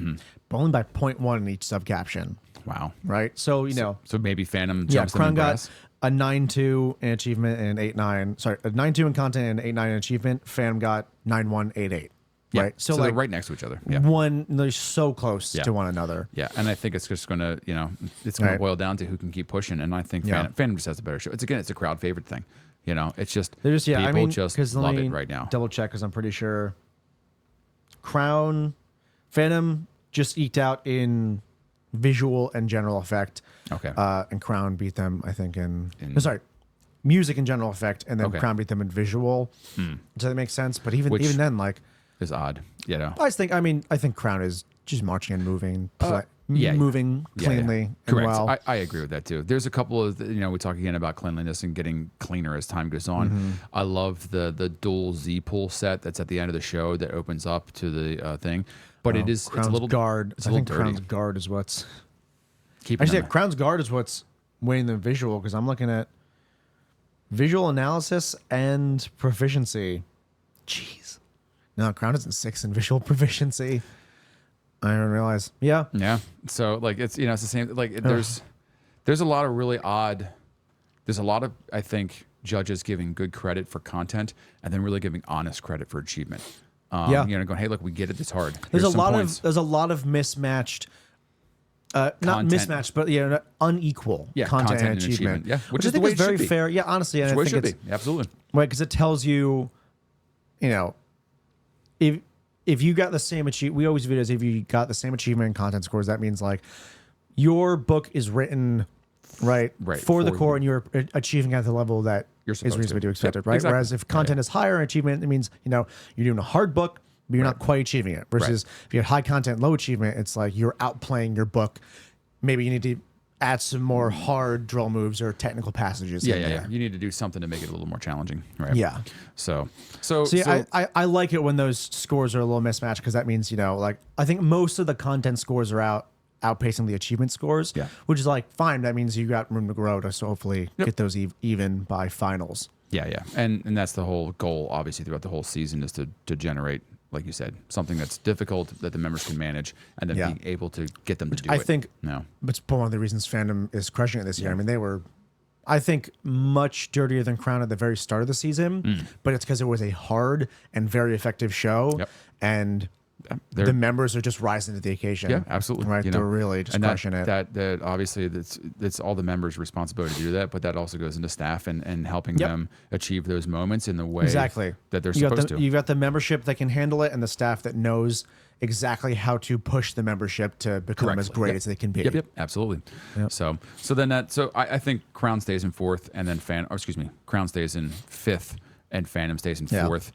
but only by 0.1 in each sub caption. Wow. Right. So, you know. So maybe Phantom jumps them Crown in Brass. got a 9-2 in achievement and 8-9. Sorry, a 9-2 in content and 8-9 in achievement. Phantom got 9-1, 8-8. Yeah. Right. So like, they're right next to each other. Yeah. They're so close to one another. Yeah. And I think it's just going to, you know, it's going to boil down to who can keep pushing. And I think Phantom just has a better show. It's a crowd favorite thing. You know, it's just, people just love it right now. Double check because I'm pretty sure Phantom just eked out in visual and general effect. Okay. And Crown beat them, I think, music and general effect, and then Crown beat them in visual. Does that make sense? But even then, like, is odd. You know, I think Crown is just marching and moving, moving cleanly and correct. well. I agree with that too. There's a couple of, you know, we talk again about cleanliness and getting cleaner as time goes on. I love the dual Z pull set that's at the end of the show that opens up to the thing, but it's a little guard. It's a little dirty. Crown's guard is what's Crown's guard is what's weighing the visual, because I'm looking at visual analysis and proficiency. Jeez. No, Crown isn't 6 in visual proficiency. I didn't realize. Yeah. Yeah. So like it's, you know, it's the same. Like there's a lot of really odd. There's a lot of, I think, judges giving good credit for content and then really giving honest credit for achievement. You know, going, hey, look, we get it. It's hard. There's a lot of mismatched. Not mismatched, but unequal content and achievement. Yeah, which I think is very fair. Yeah, honestly, I think it's absolutely right, because it tells you, you know, if you got the same achievement, we always view it as if you got the same achievement and content scores. That means like your book is written right for the core, and you're achieving at the level that is reasonably to expect it. Right. Exactly. Whereas if content is higher in achievement, it means, you know, you're doing a hard book, but you're not quite achieving it. Versus if you have high content, low achievement, it's like you're outplaying your book. Maybe you need to add some more hard drill moves or technical passages. Yeah. You need to do something to make it a little more challenging. Right. Yeah. So I like it when those scores are a little mismatched, because that means, you know, like, I think most of the content scores are outpacing the achievement scores. Yeah. Which is like fine. That means you got room to grow to hopefully get those even by finals. Yeah. And that's the whole goal, obviously, throughout the whole season, is to generate, like you said, something that's difficult that the members can manage, and then being able to get them to do it. I think it's one of the reasons Phantom is crushing it this year. I mean, they were, I think, much dirtier than Crown at the very start of the season, but it's because it was a hard and very effective show, and the members are just rising to the occasion. Yeah, absolutely. Right, they're really just crushing it. That obviously that's all the members' responsibility to do that, but that also goes into staff and helping them achieve those moments in the way that they're supposed to. You've got the membership that can handle it, and the staff that knows exactly how to push the membership to become as great as they can be. Yep, absolutely. Yep. So I think Crown stays in 4th, and then Crown stays in 5th, and Phantom stays in 4th.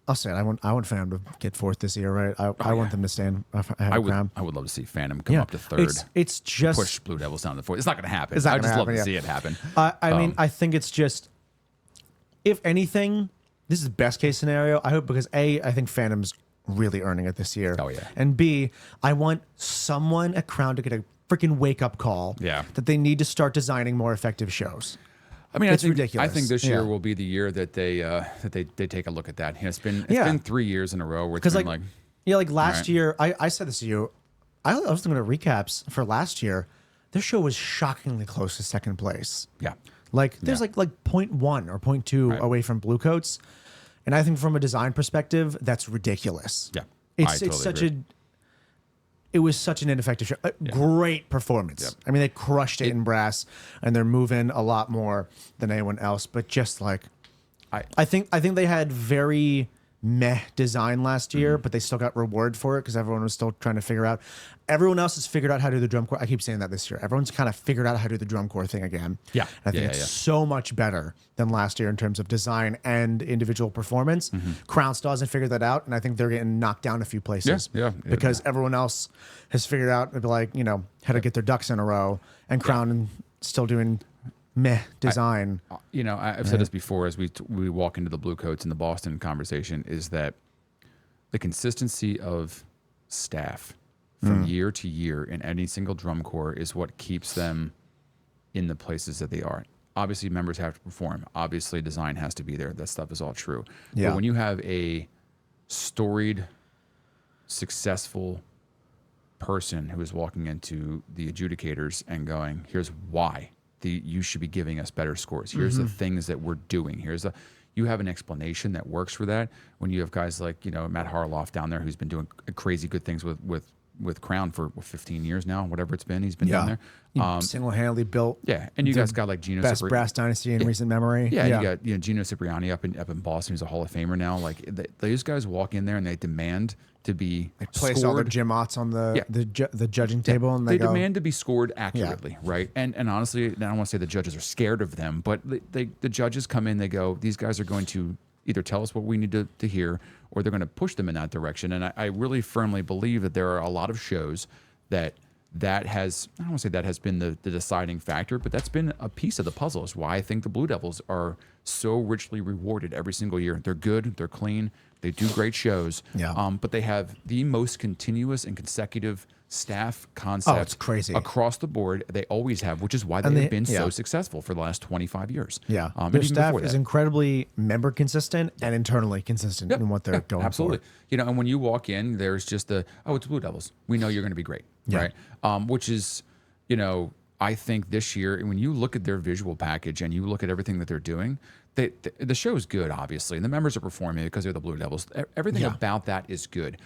I'll say it. I want Phantom to get 4th this year, right? I want them to stand. I would love to see Phantom come up to 3rd. It's just push Blue Devils down to 4th. It's not going to happen. I just love to see it happen. I mean, I think it's just, if anything, this is best case scenario. I hope, because A, I think Phantom's really earning it this year. Oh yeah. And B, I want someone at Crown to get a freaking wake up call. Yeah. That they need to start designing more effective shows. I mean, it's ridiculous. I think this year will be the year that they take a look at that. You know, it's been 3 years in a row where it's been like last year. I said this to you. I was looking at recaps for last year. Their show was shockingly close to 2nd place. Yeah, like there's like 0.1 or 0.2 away from Bluecoats, and I think from a design perspective, that's ridiculous. Yeah, it's such a. It was such an ineffective show. Great performance. Yep. I mean, they crushed it in Brass, and they're moving a lot more than anyone else. But just like, I think they had very meh design last year, but they still got reward for it because everyone was still trying to figure out. Everyone else has figured out how to do the drum corps. I keep saying that this year. Everyone's kind of figured out how to do the drum corps thing again. Yeah. I think it's so much better than last year in terms of design and individual performance. Crown still hasn't figured that out, and I think they're getting knocked down a few places. Because everyone else has figured out, how to get their ducks in a row, and Crown still doing meh design. I've said this before as we walk into the Bluecoats in the Boston conversation, is that the consistency of staff from year to year in any single drum corps is what keeps them in the places that they are. Obviously, members have to perform. Obviously, design has to be there. That stuff is all true. Yeah. But when you have a storied, successful person who is walking into the adjudicators and going, here's why you should be giving us better scores. Here's the things that we're doing. You have an explanation that works for that. When you have guys like, Matt Harloff down there who's been doing crazy good things with Crown for 15 years now, whatever it's been, he's been down there. Single-handedly built. Yeah, and you guys got like Gino best brass dynasty in recent memory. Yeah, you got Gino Cipriani up in Boston. He's a Hall of Famer now. Like those guys walk in there and they demand to be place scored. all their Jim-Otts on the judging table, and they demand to be scored accurately, right? And honestly, I don't want to say the judges are scared of them, but the judges come in, they go, these guys are going to either tell us what we need to hear, or they're going to push them in that direction. And I really firmly believe that there are a lot of shows that has, I don't want to say that has been the deciding factor, but that's been a piece of the puzzle. Is why I think the Blue Devils are so richly rewarded every single year. They're good, they're clean, they do great shows, but they have the most continuous and consecutive staff concept. Oh, it's crazy. Across the board. They always have, which is why they've been so successful for the last 25 years. Yeah. Their staff is incredibly member consistent and internally consistent in what they're going absolutely. for. And when you walk in, there's just it's Blue Devils. We know you're going to be great, right? Which is, I think this year, when you look at their visual package and you look at everything that they're doing, the show is good, obviously, and the members are performing because they're the Blue Devils. Everything about that is good.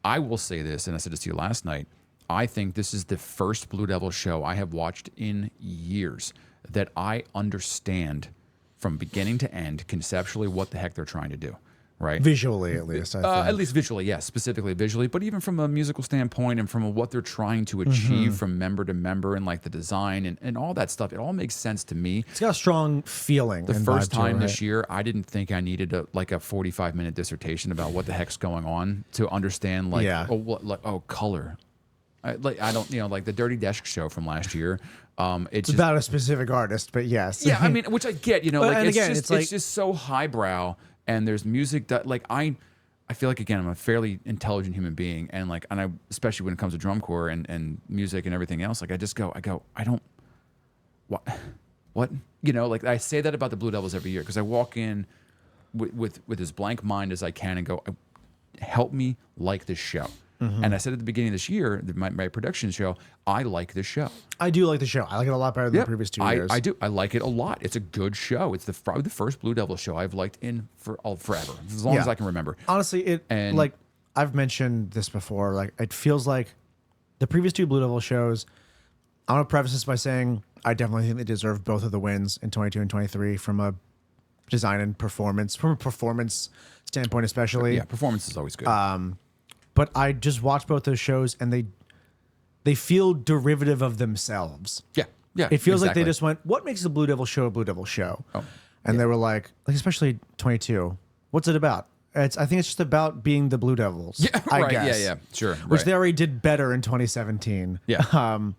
I will say this, and I said this to you last night, I think this is the first Blue Devil show I have watched in years that I understand from beginning to end conceptually what the heck they're trying to do, right? Visually, at least. At least visually, yes, specifically visually, but even from a musical standpoint and from what they're trying to achieve from member to member and like the design and all that stuff, it all makes sense to me. It's got a strong feeing. The first time this year, I didn't think I needed a 45-minute dissertation about what the heck's going on to understand color. I don't, like the Dirty Desk show from last year. It's about a specific artist, but yes. Yeah, I mean, which I get, it's just so highbrow. And there's music that I feel like, again, I'm a fairly intelligent human being, and I especially when it comes to drum corps and music and everything else, I just go, I don't what I say that about the Blue Devils every year because I walk in with as blank mind as I can and go, help me like this show. And I said at the beginning of this year, my production show, I like this show. I do like the show. I like it a lot better than the previous 2 years. I do. I like it a lot. It's a good show. It's probably the first Blue Devil show I've liked forever, as long as I can remember. Honestly, I've mentioned this before. It feels like the previous 2 Blue Devil shows. I want to preface this by saying I definitely think they deserve both of the wins in 22 and 23 from a design and performance, from a performance standpoint, especially. Yeah, performance is always good. But I just watched both those shows, and they feel derivative of themselves. Yeah. It feels like they just went, what makes the Blue Devil show a Blue Devil show? Oh, and they were like, especially 22, what's it about? I think it's just about being the Blue Devils. Yeah, I guess. Yeah, sure. Which they already did better in 2017. Yeah.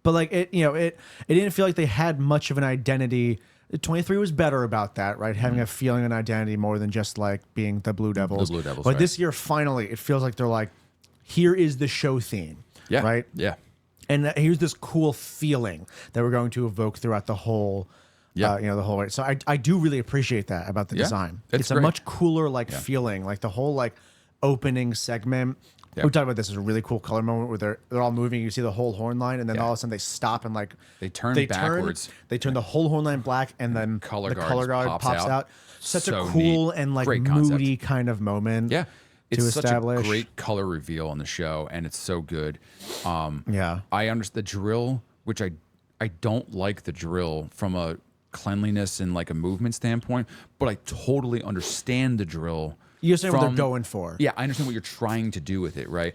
But it didn't feel like they had much of an identity. 23 was better about that, right? Having a feeling and identity more than just being the Blue Devils. The Blue Devils, but this year, finally, it feels like they're like, here is the show theme. Yeah. Right? Yeah. And here's this cool feeling that we're going to evoke throughout the whole, the whole way. So I do really appreciate that about the design. It's a much cooler feeling, the whole opening segment. Yeah. We talked about this as a really cool color moment where they're all moving. You see the whole horn line, and then all of a sudden they stop and they turn backwards. They turn the whole horn line black, and then the color guard pops out. Such a cool neat. and moody kind of moment. Yeah, it's to such establish. a great color reveal on the show, and it's so good. I understand the drill, which I don't like the drill from a cleanliness and a movement standpoint, but I totally understand the drill. You understand what they're going for. Yeah, I understand what you're trying to do with it, right?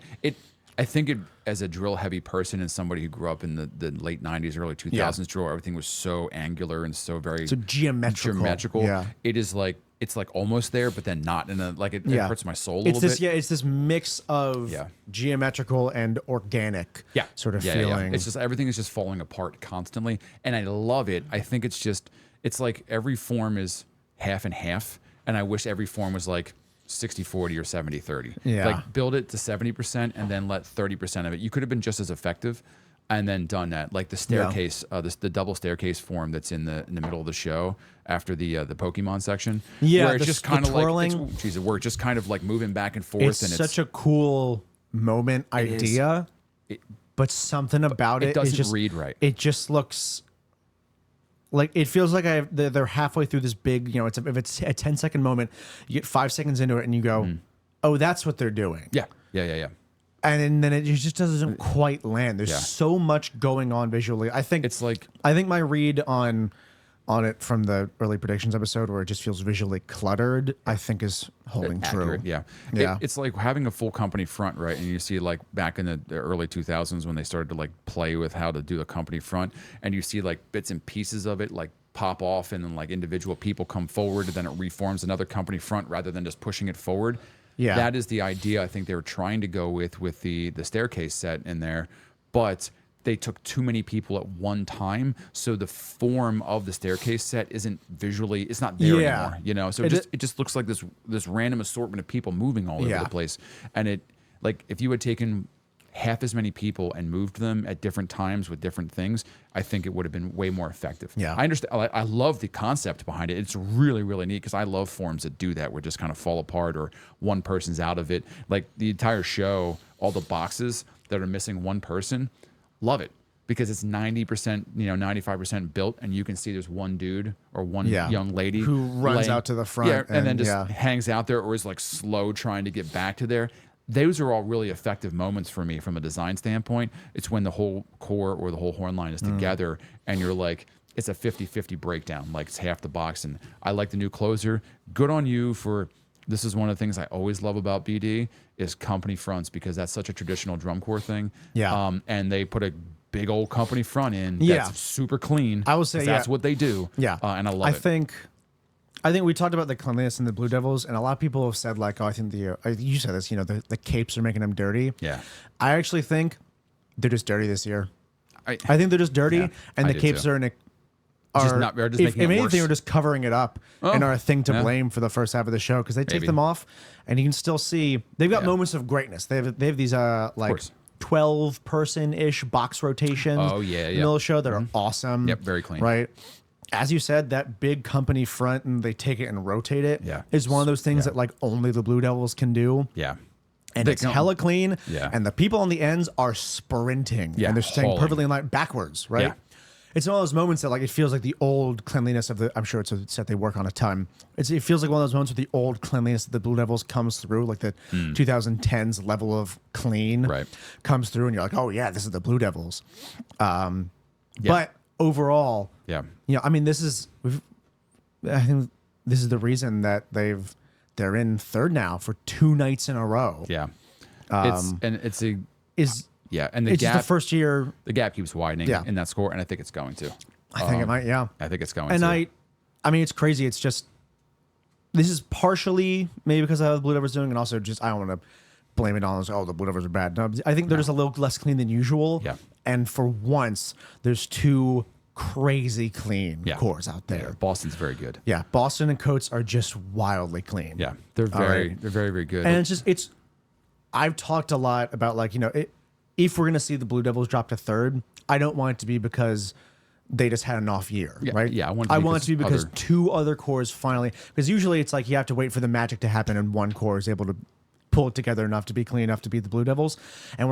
I think it, as a drill heavy person and somebody who grew up in the late 90s, early 2000s drill, everything was so angular and so very geometrical. Yeah. It is like, it's like almost there, but then not in a, like it hurts my soul a little bit. Yeah, it's this mix of geometrical and organic sort of feeling. It's just, everything is just falling apart constantly. And I love it. I think it's just, it's like every form is half and half. And I wish every form was like 60-40 or 70-30. Yeah. Like build it to 70% and then let 30% of it. You could have been just as effective and then done that. Like the staircase, the double staircase form that's in the middle of the show after the Pokemon section. Yeah, where it's just kind of like, we're just kind of like moving back and forth. It's such a cool moment idea, but something about it doesn't just read right. It just looks like, it feels like they're halfway through this big, if it's a 10-second moment, you get 5 seconds into it and you go, oh, that's what they're doing. Yeah. And then it just doesn't quite land. There's so much going on visually. I think my read on it from the early predictions episode, where it just feels visually cluttered, I think is holding true. Yeah. It's like having a full company front, right? And you see like back in the early 2000s when they started to like play with how to do a company front, and you see like bits and pieces of it like pop off, and then like individual people come forward, and then it reforms another company front rather than just pushing it forward. Yeah, that is the idea I think they were trying to go with the staircase set in there, but they took too many people at one time, so the form of the staircase set isn't visually, it's not there anymore. So it just looks like this random assortment of people moving all over the place. And it, like, if you had taken half as many people and moved them at different times with different things, I think it would have been way more effective. Yeah, I understand. I love the concept behind it. It's really, really neat, because I love forms that do that, where just kind of fall apart or one person's out of it. Like the entire show, all the boxes that are missing one person, love it, because it's 90%, 95% built, and you can see there's one dude or one young lady who runs out to the front, and then just hangs out there, or is like slow trying to get back to there. Those are all really effective moments for me from a design standpoint. It's when the whole core or the whole horn line is together, and you're like, it's a 50-50 breakdown, like it's half the box. And I like the new closer. Good on you for, this is one of the things I always love about BD is company fronts, because that's such a traditional drum corps thing. Yeah. And they put a big old company front in that's super clean. I would say that's what they do. Yeah. And I love it. I think we talked about the cleanliness in the Blue Devils, and a lot of people have said, like, oh, I think you said this, the capes are making them dirty. Yeah. I actually think they're just dirty this year. I think they're just dirty, and the capes are making it worse. They were just covering it up and are a thing to blame for the first half of the show, because they take them off, and you can still see they've got moments of greatness. They have these like 12-person-ish box rotations in the middle of the show that are awesome. Yep, very clean. Right. As you said, that big company front, and they take it and rotate it, is one of those things that like only the Blue Devils can do. Yeah. And it's hella clean. Yeah. And the people on the ends are sprinting. Yeah. And they're staying perfectly in line backwards, right? Yeah. It's one of those moments that like it feels like the old cleanliness of the, I'm sure it's a set they work on a ton. It feels like one of those moments where the old cleanliness of the Blue Devils comes through, like the 2010s level of clean comes through, and you're like, oh yeah, this is the Blue Devils. But overall, I mean, I think this is the reason that they're in third now for 2 nights in a row. Yeah. And the it's gap, just the first year. The gap keeps widening in that score, and I think it's going to. I think it might, I think it's going and to. I mean, it's crazy. It's just, this is partially maybe because of how the Blue Devils are doing, and also just, I don't want to blame it on, the Blue Devils are bad. No, I think they're just a little less clean than usual. Yeah. And for once, there's 2 crazy clean cores out there. Yeah, Boston's very good. Yeah, Boston and Coats are just wildly clean. Yeah, they're very, very good. And I've talked a lot about, like, if we're gonna see the Blue Devils drop to third, I don't want it to be because they just had an off year, right? Yeah, I want it to be because 2 other cores finally, because usually it's like you have to wait for the magic to happen, and one core is able to pull it together enough to be clean enough to beat the Blue Devils, and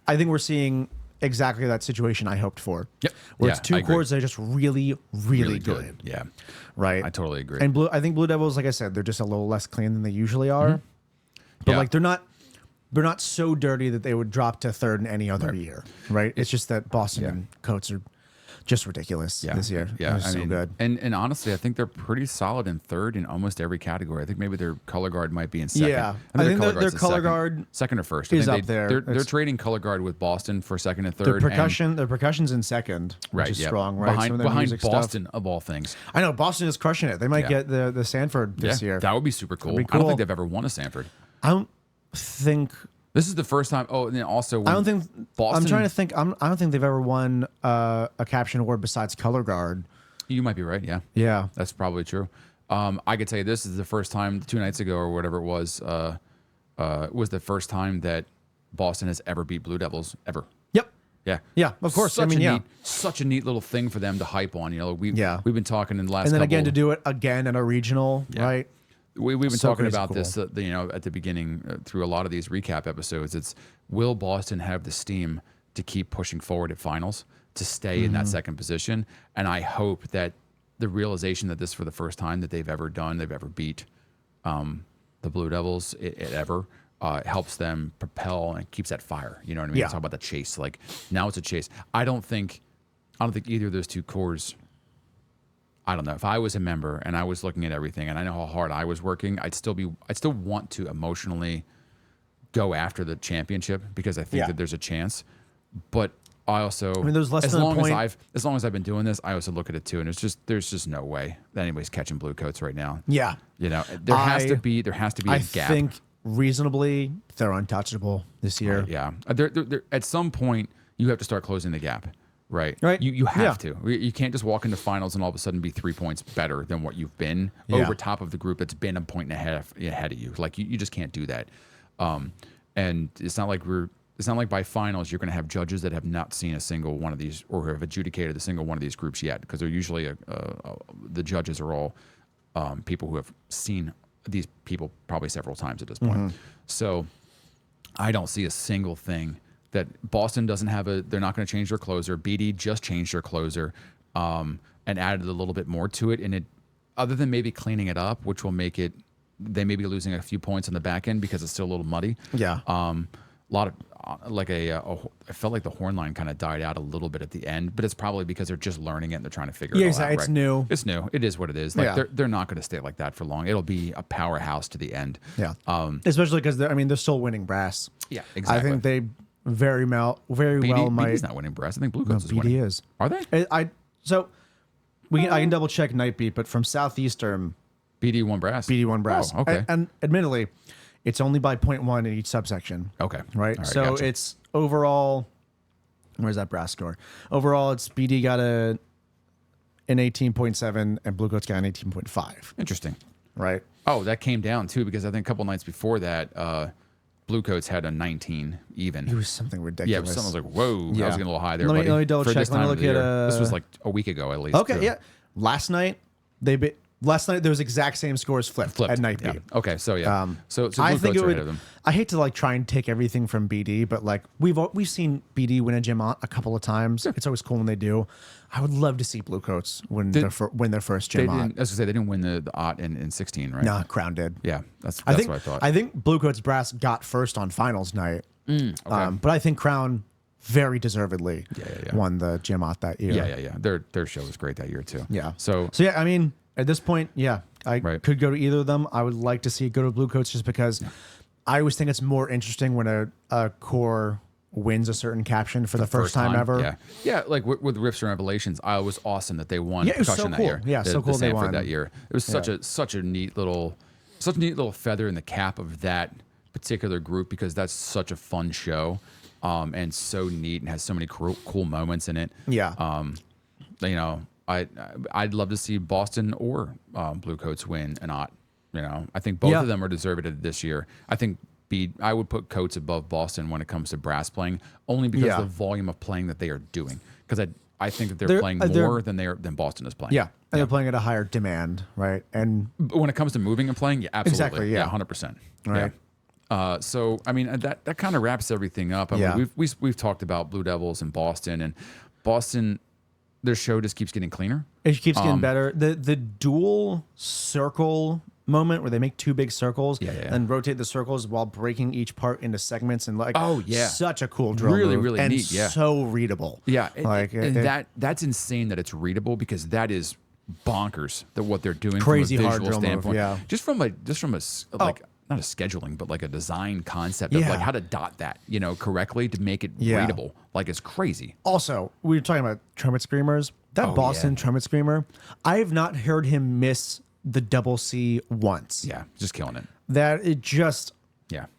I think we're seeing exactly that situation I hoped for. Yep. Where it's 2 cores that are just really, really good. Yeah. Right. I totally agree. And I think Blue Devils, like I said, they're just a little less clean than they usually are. But like they're not so dirty that they would drop to third in any other year. Right. It's just that Boston and Coats are just ridiculous this year. Yeah, so good. And honestly, I think they're pretty solid in third in almost every category. I think maybe their color guard might be in second. Yeah, I think their color guard second or first is I up there. They're trading color guard with Boston for second and third. Their percussion's in second, which is strong, right? Behind Boston of all things. I know Boston is crushing it. They might get the Sanford this year. That would be super cool. Cool. I don't think they've ever won a Sanford. I don't think. This is the first time. Oh, and then also I don't think Boston. I'm trying to think. I don't think they've ever won a caption award besides color guard. You might be right. Yeah. Yeah. That's probably true. I could tell you this is the first time 2 nights ago or whatever it was the first time that Boston has ever beat Blue Devils ever. Yep. Yeah. Yeah. Of course. Such a neat little thing for them to hype on. You know, we've been talking in the last. And then again to do it again at a regional, right? We've been talking about this, at the beginning through a lot of these recap episodes. It's will Boston have the steam to keep pushing forward at finals, to stay in that second position? And I hope that the realization that this for the first time that they've ever beat the Blue Devils helps them propel and keeps that fire. You know what I mean? Yeah. Talk about the chase. Like now it's a chase. I don't think either of those two cores. I don't know. If I was a member and I was looking at everything and I know how hard I was working, I'd still want to emotionally go after the championship because I think that there's a chance. But I also, there's less as than long a point. as long as I've been doing this, I also look at it too, and there's just no way that anybody's catching Bluecoats right now. Yeah, you know, there has to be a gap. I think reasonably they're untouchable this year. Yeah, they're, at some point you have to start closing the gap. Right. You have to. You can't just walk into finals and all of a sudden be 3 points better than what you've been over top of the group that's been a point and a half ahead of you. Like you just can't do that. And it's not like by finals you're going to have judges that have not seen a single one of these or have adjudicated a single one of these groups yet, because they're usually the judges are all people who have seen these people probably several times at this point. So I don't see a single thing that Boston doesn't have they're not going to change their closer. BD just changed their closer and added a little bit more to it. And it, other than maybe cleaning it up, which will make it, they may be losing a few points on the back end because it's still a little muddy. Yeah. A lot of I felt like the horn line kind of died out a little bit at the end, but it's probably because they're just learning it and they're trying to figure it all out. It's new. It's new. It is what it is. Like they're not going to stay like that for long. It'll be a powerhouse to the end. Yeah. Especially because they're still winning brass. Yeah, exactly. I think they very well might. BD's not winning brass. I think Bluecoats is BD winning. is. Are they? I can double check NightBEAT, but from Southeastern, BD won brass. BD won brass. Oh, okay. And admittedly, it's only by 0.1 in each subsection. Okay. Right. All right, So gotcha. it's overall. Where's that brass score? Overall, it's BD got an 18.7 and Bluecoats got an 18.5. Interesting. Right. Oh, that came down too because I think a couple nights before that, Bluecoats had a 19 even. It was something ridiculous. Yeah, something was like, whoa, I was getting a little high there, let buddy. me double for check. This Let me time look of the at, year. This was like a week ago at least. Okay, too. yeah. Last night there was exact same scores flipped at NightBEAT. Yeah. Okay, so yeah. So I Bluecoats think are ahead of them. I hate to try and take everything from BD, but we've seen BD win a gym a couple of times. Yeah. It's always cool when they do. I would love to see Bluecoats win their first gym. I was gonna say they didn't win the OT in 16, right? Nah, Crown did. Yeah, that's what I thought. I think Bluecoats brass got first on finals night. Okay. But I think Crown very deservedly won the gym OT that year. Yeah. Their show was great that year too. Yeah. So yeah, I mean, at this point, I could go to either of them. I would like to see it go to Bluecoats just because I always think it's more interesting when a core wins a certain caption for the first time ever. Yeah. Like with Riffs and Revelations, it was awesome that they won it was percussion so that cool. year. Yeah, so cool the they Sanford won that year. It was such a neat little feather in the cap of that particular group because that's such a fun show, and so neat and has so many cool moments in it. Yeah. I'd love to see Boston or Bluecoats win an OT. I think both of them are deserved this year. I think I would put Coats above Boston when it comes to brass playing, only because of the volume of playing that they are doing. Because I think that they're playing more than Boston is playing. Yeah, and they're playing at a higher demand, right? And but when it comes to moving and playing, absolutely, exactly, 100%. Right. Yeah. So I mean that kind of wraps everything up. I mean, we've talked about Blue Devils and Boston. Their show just keeps getting cleaner. It keeps getting better. The dual circle moment where they make two big circles Yeah. and rotate the circles while breaking each part into segments and like such a cool drill Really, move really and neat. Yeah. so readable. Yeah, like that's insane that it's readable because that is bonkers that what they're doing crazy from a hard visual drill standpoint. move. Yeah, just from like not a scheduling, but like a design concept of like how to dot that, correctly to make it readable. Like it's crazy. Also, we were talking about trumpet screamers. That Boston trumpet screamer, I have not heard him miss the double C once. Yeah, just killing it. That it just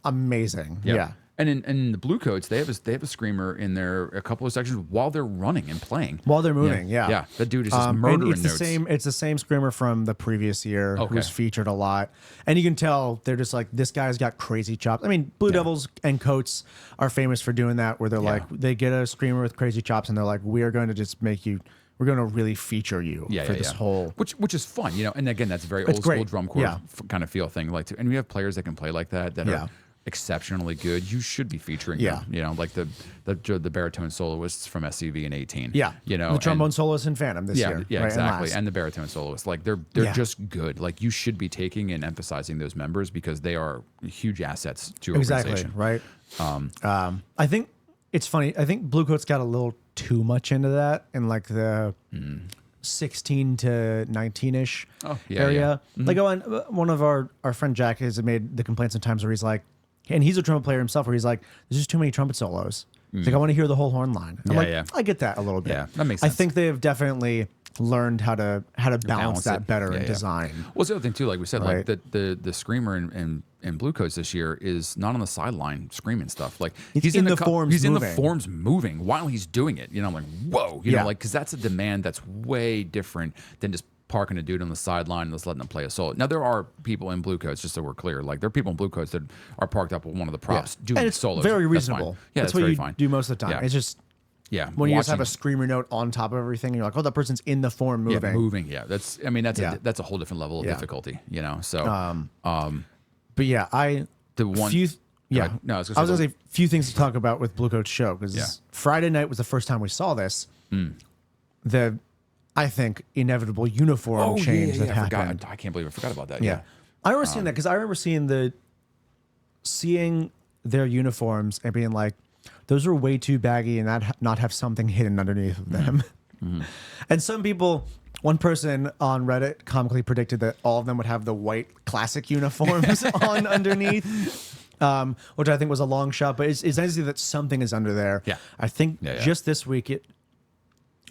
amazing. Yep. Yeah. And in the Bluecoats, they have a screamer in there a couple of sections while they're running and playing. While they're moving, yeah. Yeah, that dude is just murdering it's notes. It's the same screamer from the previous year who's featured a lot. And you can tell they're just like, this guy's got crazy chops. I mean, Blue Devils and Coats are famous for doing that, where they're like, they get a screamer with crazy chops and they're like, we are going to just make you, we're going to really feature you for this whole. Which is fun, And again, that's a very old school drum corps kind of feel thing. And we have players that can play like that are exceptionally good. You should be featuring them, like the baritone soloists from SCV in 18. Yeah, the trombone soloist in Phantom this year. Yeah, right, exactly. And the baritone soloists, like they're just good. Like you should be taking and emphasizing those members because they are huge assets to your organization. Right. I think it's funny. I think Bluecoats got a little too much into that in like the 16 to 19-ish area. Like one of our friend Jack has made the complaints sometimes where he's like, and he's a trumpet player himself, where he's like, there's just too many trumpet solos. He's like, I want to hear the whole horn line. I'm I get that a little bit. Yeah, that makes sense. I think they have definitely learned how to balance that better in design. Well, it's the other thing too, like we said, like the screamer in Bluecoats this year is not on the sideline screaming stuff. Like he's in the forms. He's in the forms moving while he's doing it. I'm like, whoa, like because that's a demand that's way different than just parking a dude on the sideline and just letting them play a solo. Now there are people in Bluecoats, just so we're clear, like there are people in Bluecoats that are parked up with one of the props doing and it's solos. Very reasonable. That's what very you fine. do most of the time. Yeah. It's just when you just have a screamer note on top of everything, you're like, oh, that person's in the form moving. Yeah, moving. Yeah, that's a whole different level of difficulty. So but yeah, the one. No, I was gonna say few things to talk about with Bluecoats show because Friday night was the first time we saw this. The I think inevitable uniform change that happened. I can't believe I forgot about that. Yeah, I remember seeing that because I remember seeing their uniforms and being like, those are way too baggy and not have something hidden underneath of them. And some people, one person on Reddit comically predicted that all of them would have the white classic uniforms on underneath, which I think was a long shot. But it's nice to see that something is under there. Yeah, I think just this week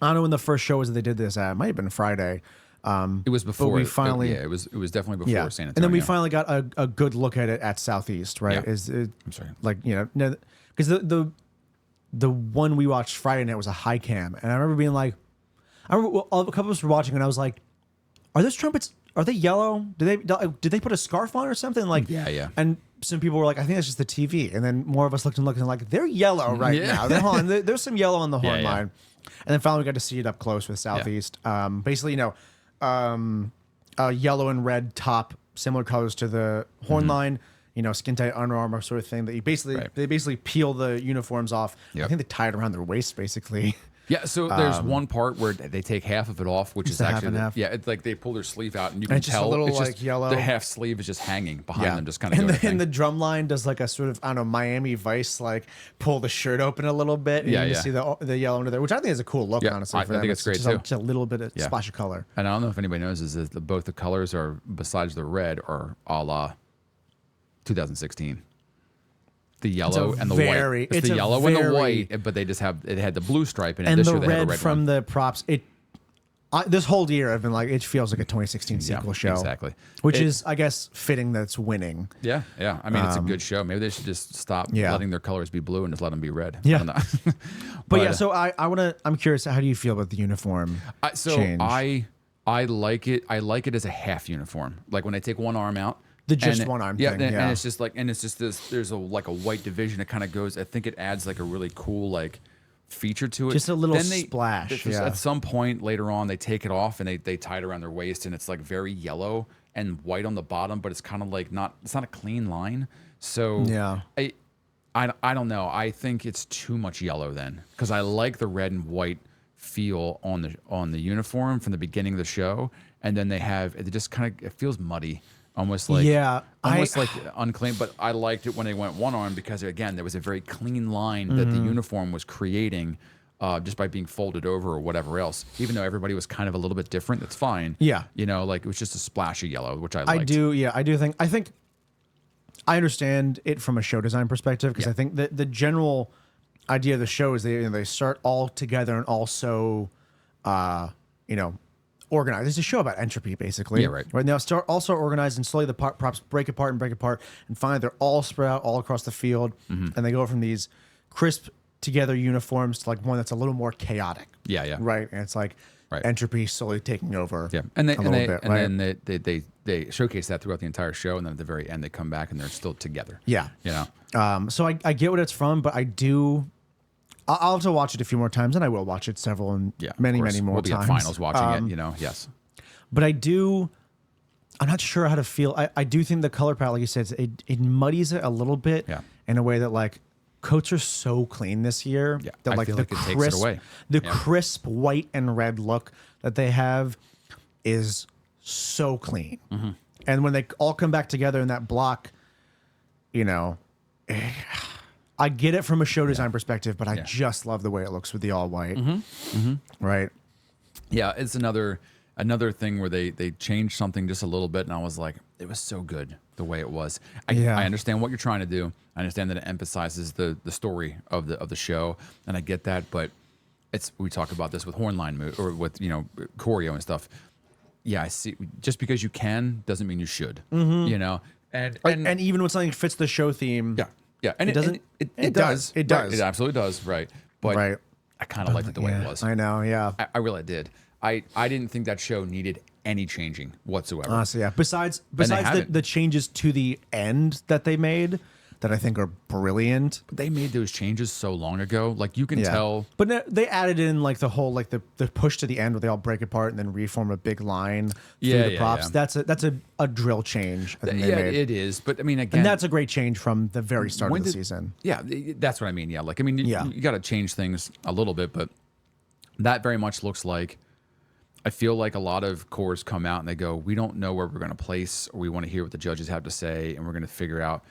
I don't know when the first show was that they did this. It might have been Friday. It was before. We finally, it was definitely before San Antonio. And then we finally got a good look at it at Southeast, right? Yeah. I'm sorry. Like because the one we watched Friday night was a high cam, and I remember being like, a couple of us were watching, and I was like, are those trumpets? Are they yellow? Did they put a scarf on or something? Like yeah. And some people were like, I think that's just the TV. And then more of us looked and like, they're yellow right now. There's some yellow on the horn line. And then finally we got to see it up close with Southeast. Basically, a yellow and red top, similar colors to the horn line, skin tight Under Armour sort of thing that they basically peel the uniforms off. Yep. I think they tie it around their waist basically. Yeah, so there's one part where they take half of it off, which is actually half. It's like they pull their sleeve out and you can just tell a little, it's like, just yellow. The half sleeve is just hanging behind them, just kind of doing and the drum line does like a sort of, I don't know, Miami Vice, like pull the shirt open a little bit and you see the yellow under there, which I think is a cool look, honestly. I think it's great too. Just a little bit of splash of color. And I don't know if anybody knows is that both the colors are, besides the red, are a la 2016. The yellow and the white. It's the yellow and the white, but they just it had the blue stripe in it. And this the year they had a red red from one. the props. This whole year I've been like, it feels like a 2016 sequel show. Exactly. Which is, I guess, fitting that's winning. Yeah. I mean, it's a good show. Maybe they should just stop letting their colors be blue and just let them be red. Yeah. I don't know. but so I'm curious, how do you feel about the uniform change? I like it. I like it as a half uniform. Like when I take one arm out. One arm thing. And it's just like, this, there's a white division. It kind of goes, I think it adds like a really cool, like, feature to it. Just a little splash. At some point later on, they take it off and they tie it around their waist and it's like very yellow and white on the bottom, but it's kind of like it's not a clean line. So I don't know. I think it's too much yellow then, because I like the red and white feel on the uniform from the beginning of the show. And then it just kind of, it feels muddy. almost like Yeah, like unclean. But I liked it when they went one arm because again, there was a very clean line that the uniform was creating. Just by being folded over or whatever else, even though everybody was kind of a little bit different, that's fine. Yeah. You know, like it was just a splash of yellow, which I liked. I think I understand it from a show design perspective because I think that the general idea of the show is they start all together and also, organized. It's a show about entropy, basically. Yeah, right. Right now, start also organized and slowly the props break apart, and finally they're all spread out all across the field, and they go from these crisp together uniforms to like one that's a little more chaotic. Yeah. Right, and it's like entropy slowly taking over. Yeah, and then they showcase that throughout the entire show, and then at the very end they come back and they're still together. Yeah, you know. So I get what it's from, but I'll have to watch it a few more times, and I will watch it several and many more we'll be times. At finals watching it, you know. Yes, but I'm not sure how to feel. I do think the color palette, like you said, it muddies it a little bit in a way that like coats are so clean this year that I like feel the like it takes it away. Crisp white and red look that they have is so clean. And when they all come back together in that block, you know, I get it from a show design perspective, but I just love the way it looks with the all white. Right. Yeah, it's another thing where they changed something just a little bit, and I was like, it was so good the way it was. I understand what you're trying to do. I understand that it emphasizes the story of the show, and I get that. But we talk about this with Hornline or with choreo and stuff. Yeah, I see. Just because you can doesn't mean you should. You know, and even when something fits the show theme, and it doesn't. It does. It does. Right, it absolutely does. Right, but I kind of liked it the way it was. I know. Yeah, I really did. I didn't think that show needed any changing whatsoever. Honestly, yeah. Besides the changes to the end that they made, that I think are brilliant. But they made those changes so long ago. Like you can tell. But they added in like the whole like the push to the end where they all break apart and then reform a big line through the props. Yeah. That's a drill change. I think they made. It is. But I mean, again, and that's a great change from the very start of the season. Yeah, that's what I mean. Yeah, like I mean, you got to change things a little bit, but that very much looks like. I feel like a lot of cores come out and they go, we don't know where we're going to place, or we want to hear what the judges have to say, and we're going to figure out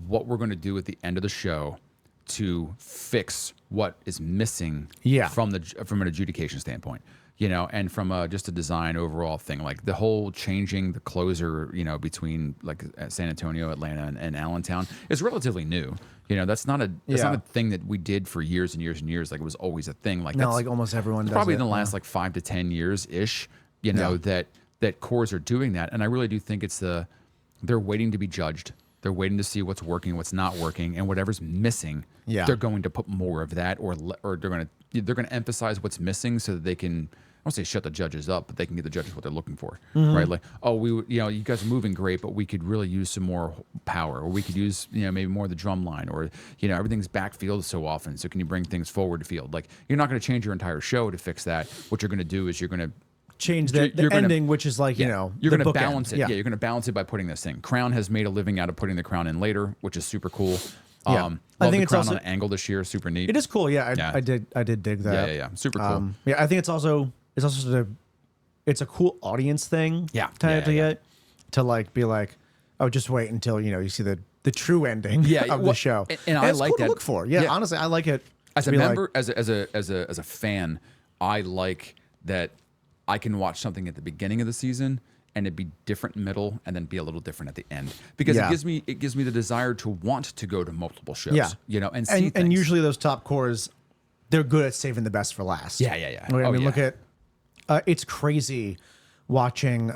what we're going to do at the end of the show to fix what is missing from an adjudication standpoint, and from just a design overall thing, like the whole changing the closer, between like San Antonio, Atlanta, and Allentown is relatively new. That's not a thing that we did for years and years and years. Like it was always a thing. Like like almost everyone does probably it, in the last like 5 to 10 years ish. That cores are doing that, and I really do think they're waiting to be judged. They're waiting to see what's working, what's not working, and whatever's missing. They're going to put more of that, or they're going to emphasize what's missing so that they can. I won't say shut the judges up, but they can get the judges what they're looking for, right? Like, you guys are moving great, but we could really use some more power, or we could use, maybe more of the drum line, or, everything's backfield so often. So can you bring things forward to field? Like, you're not going to change your entire show to fix that. What you're going to do is you're going to change the ending, which is like, you're going to balance it. Yeah, you're going to balance it by putting this thing. Crown has made a living out of putting the crown in later, which is super cool. I think it's also on an angle this year, super neat. It is cool. Yeah, I did dig that. Yeah, super cool. I think it's also it's a cool audience thing. To like be like, oh, just wait until you see the true ending of the show. And I like cool that. To look for. Honestly, I like it. As a member, as a fan, I like that I can watch something at the beginning of the season and it'd be different in the middle and then be a little different at the end, because it gives me the desire to want to go to multiple shows. And see things. And usually those top cores, they're good at saving the best for last. Yeah. Look at it's crazy watching.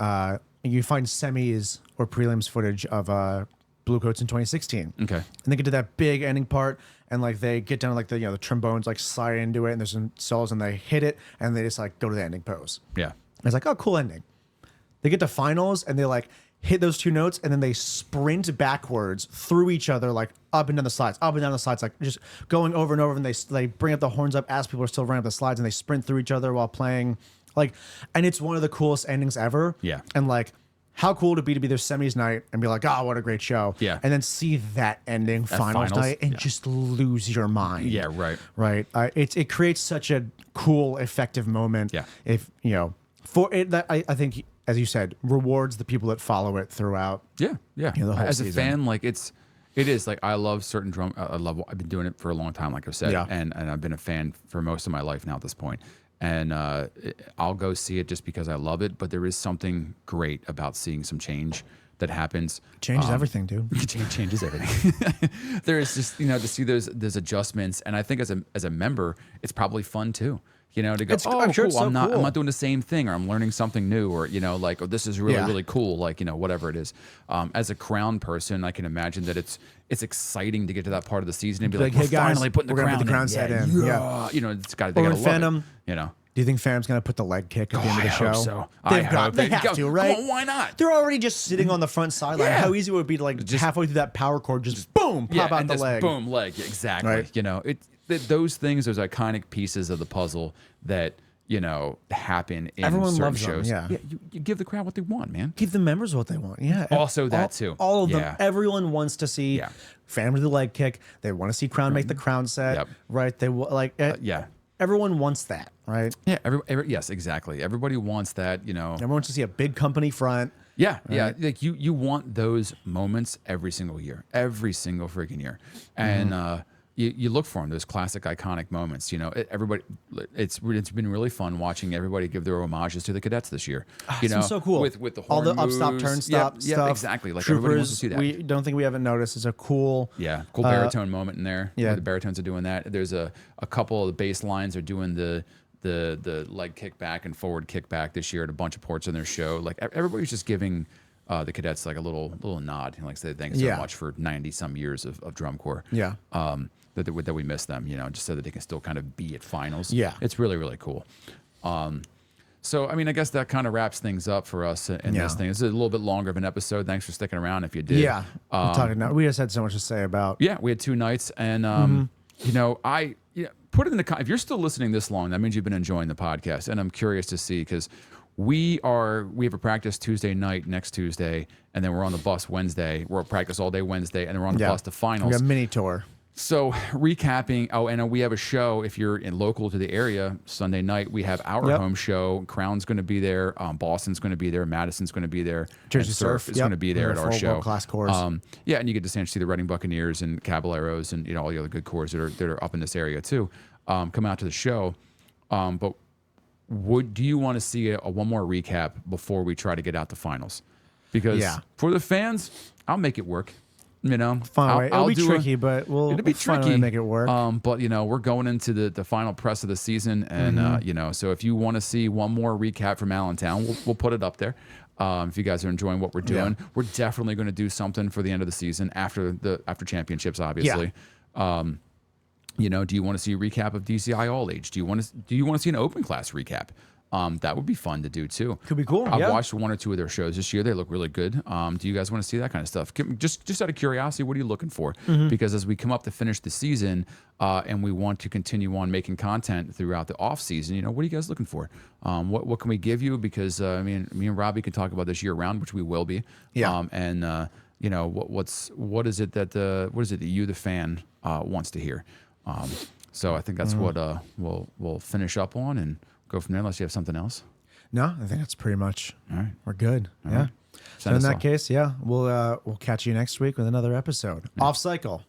You find semis or prelims footage of Bluecoats in 2016. Okay, and they get to that big ending part, and like they get down to like the trombones like slide into it, and there's some solos, and they hit it, and they just like go to the ending pose. Yeah, and it's like, oh, cool ending. They get to finals, and they like hit those two notes, and then they sprint backwards through each other, like up and down the slides, like just going over and over. And they bring up the horns up as people are still running up the slides, and they sprint through each other while playing. Like, and it's one of the coolest endings ever. Yeah. And like, how cool to be their semis night and be like, oh, what a great show. Yeah. And then see that ending finals night and just lose your mind. Yeah, right. Right. It creates such a cool, effective moment. Yeah. If, for it, that I think as you said, rewards the people that follow it throughout. Yeah, yeah. You know, the whole As a season. fan, like it is like I love certain drum. I've been doing it for a long time, like I said, Yeah. and I've been a fan for most of my life now at this point. And I'll go see it just because I love it. But there is something great about seeing some change that happens. Changes everything, dude. Changes everything. There is just to see those adjustments, and I think as a member, it's probably fun too. To go, I'm sure cool. it's so I'm not cool. doing the same thing, or I'm learning something new, or like, oh, this is really cool, like whatever it is. As a Crown person, I can imagine that it's exciting to get to that part of the season and be like, hey we're guys, finally putting the we're gonna crown, put the crown set in. Yeah. It's got Or they in gotta love Phantom, it. Do you think Phantom's going to put the leg kick at the end of the I show? hope so. They They have to, right? Come on, why not? They're already just sitting on the front sideline. Yeah. How easy would it be to like just halfway through that power cord, just boom, pop out and the just leg. boom, leg. Yeah, exactly. Right. Those things, those iconic pieces of the puzzle that happen in Everyone certain loves them, shows. yeah. You give the crowd what they want, man. Give the members what they want. Yeah. Also that too. All of Yeah. them. Everyone wants to see Phantom with the leg kick. They want to see Crown make the crown set. Yep. Right. They like. Yeah. Everyone wants that, right? Yeah. Yes, exactly. Everybody wants that. Everyone wants to see a big company front. Yeah, yeah. Like you want those moments every single year, every single freaking year, and you look for them. Those classic, iconic moments. Everybody. It's been really fun watching everybody give their homages to the cadets this year. It's been so cool with the all horn the up stop moves. turn stop Yeah, stuff. exactly. Like everybody wants to see that. We don't think we haven't noticed. It's a cool. Yeah, cool baritone moment in there. yeah. Where the baritones are doing that. There's a couple of the bass lines are doing the leg kick back and forward kick back this year at a bunch of ports in their show. Like everybody's just giving the cadets like a little nod, like say thanks so much for 90 some years of drum corps. Yeah. That we miss them, just so that they can still kind of be at finals. Yeah. It's really, really cool. So, I mean, I guess that kind of wraps things up for us in this thing. It's a little bit longer of an episode. Thanks for sticking around if you did. Yeah. I'm talking now. We just had so much to say about. Yeah, we had 2 nights, and put it in the if you're still listening this long, that means you've been enjoying the podcast, and I'm curious to see because we have a practice Tuesday night next Tuesday, and then we're on the bus Wednesday. We're at practice all day Wednesday, and then we're on the bus to finals. We got a mini tour. So recapping, and we have a show if you're local to the area. Sunday night we have our home show. Crown's going to be there. Boston's going to be there. Madison's going to be there. Jersey and Surf is going to be there at our show. World-class corps. And you get to see the Reading Buccaneers and Cavileros and all the other good corps that are up in this area too. Come out to the show. But do you want to see a one more recap before we try to get out to finals? Because for the fans, I'll make it work. Fine, it'll be tricky, but it'll be find a way tricky to make it work. But we're going into the final press of the season, and so if you want to see one more recap from Allentown, we'll put it up there. If you guys are enjoying what we're doing, we're definitely going to do something for the end of the season after championships, obviously. Do you want to see a recap of DCI All Age? Do you want to see an open class recap? That would be fun to do too. Could be cool. I've watched 1 or 2 of their shows this year. They look really good. Do you guys want to see that kind of stuff? Just out of curiosity, what are you looking for? Because as we come up to finish the season, and we want to continue on making content throughout the off season, what are you guys looking for? What can we give you? Because me and Robbie can talk about this year round, which we will be. Yeah. What is it that you, the fan, wants to hear? So I think that's what we'll finish up on and go from there unless you have something else. No, I think that's pretty much. All right. We're good. All yeah. right. So in that case, we'll catch you next week with another episode. Off cycle.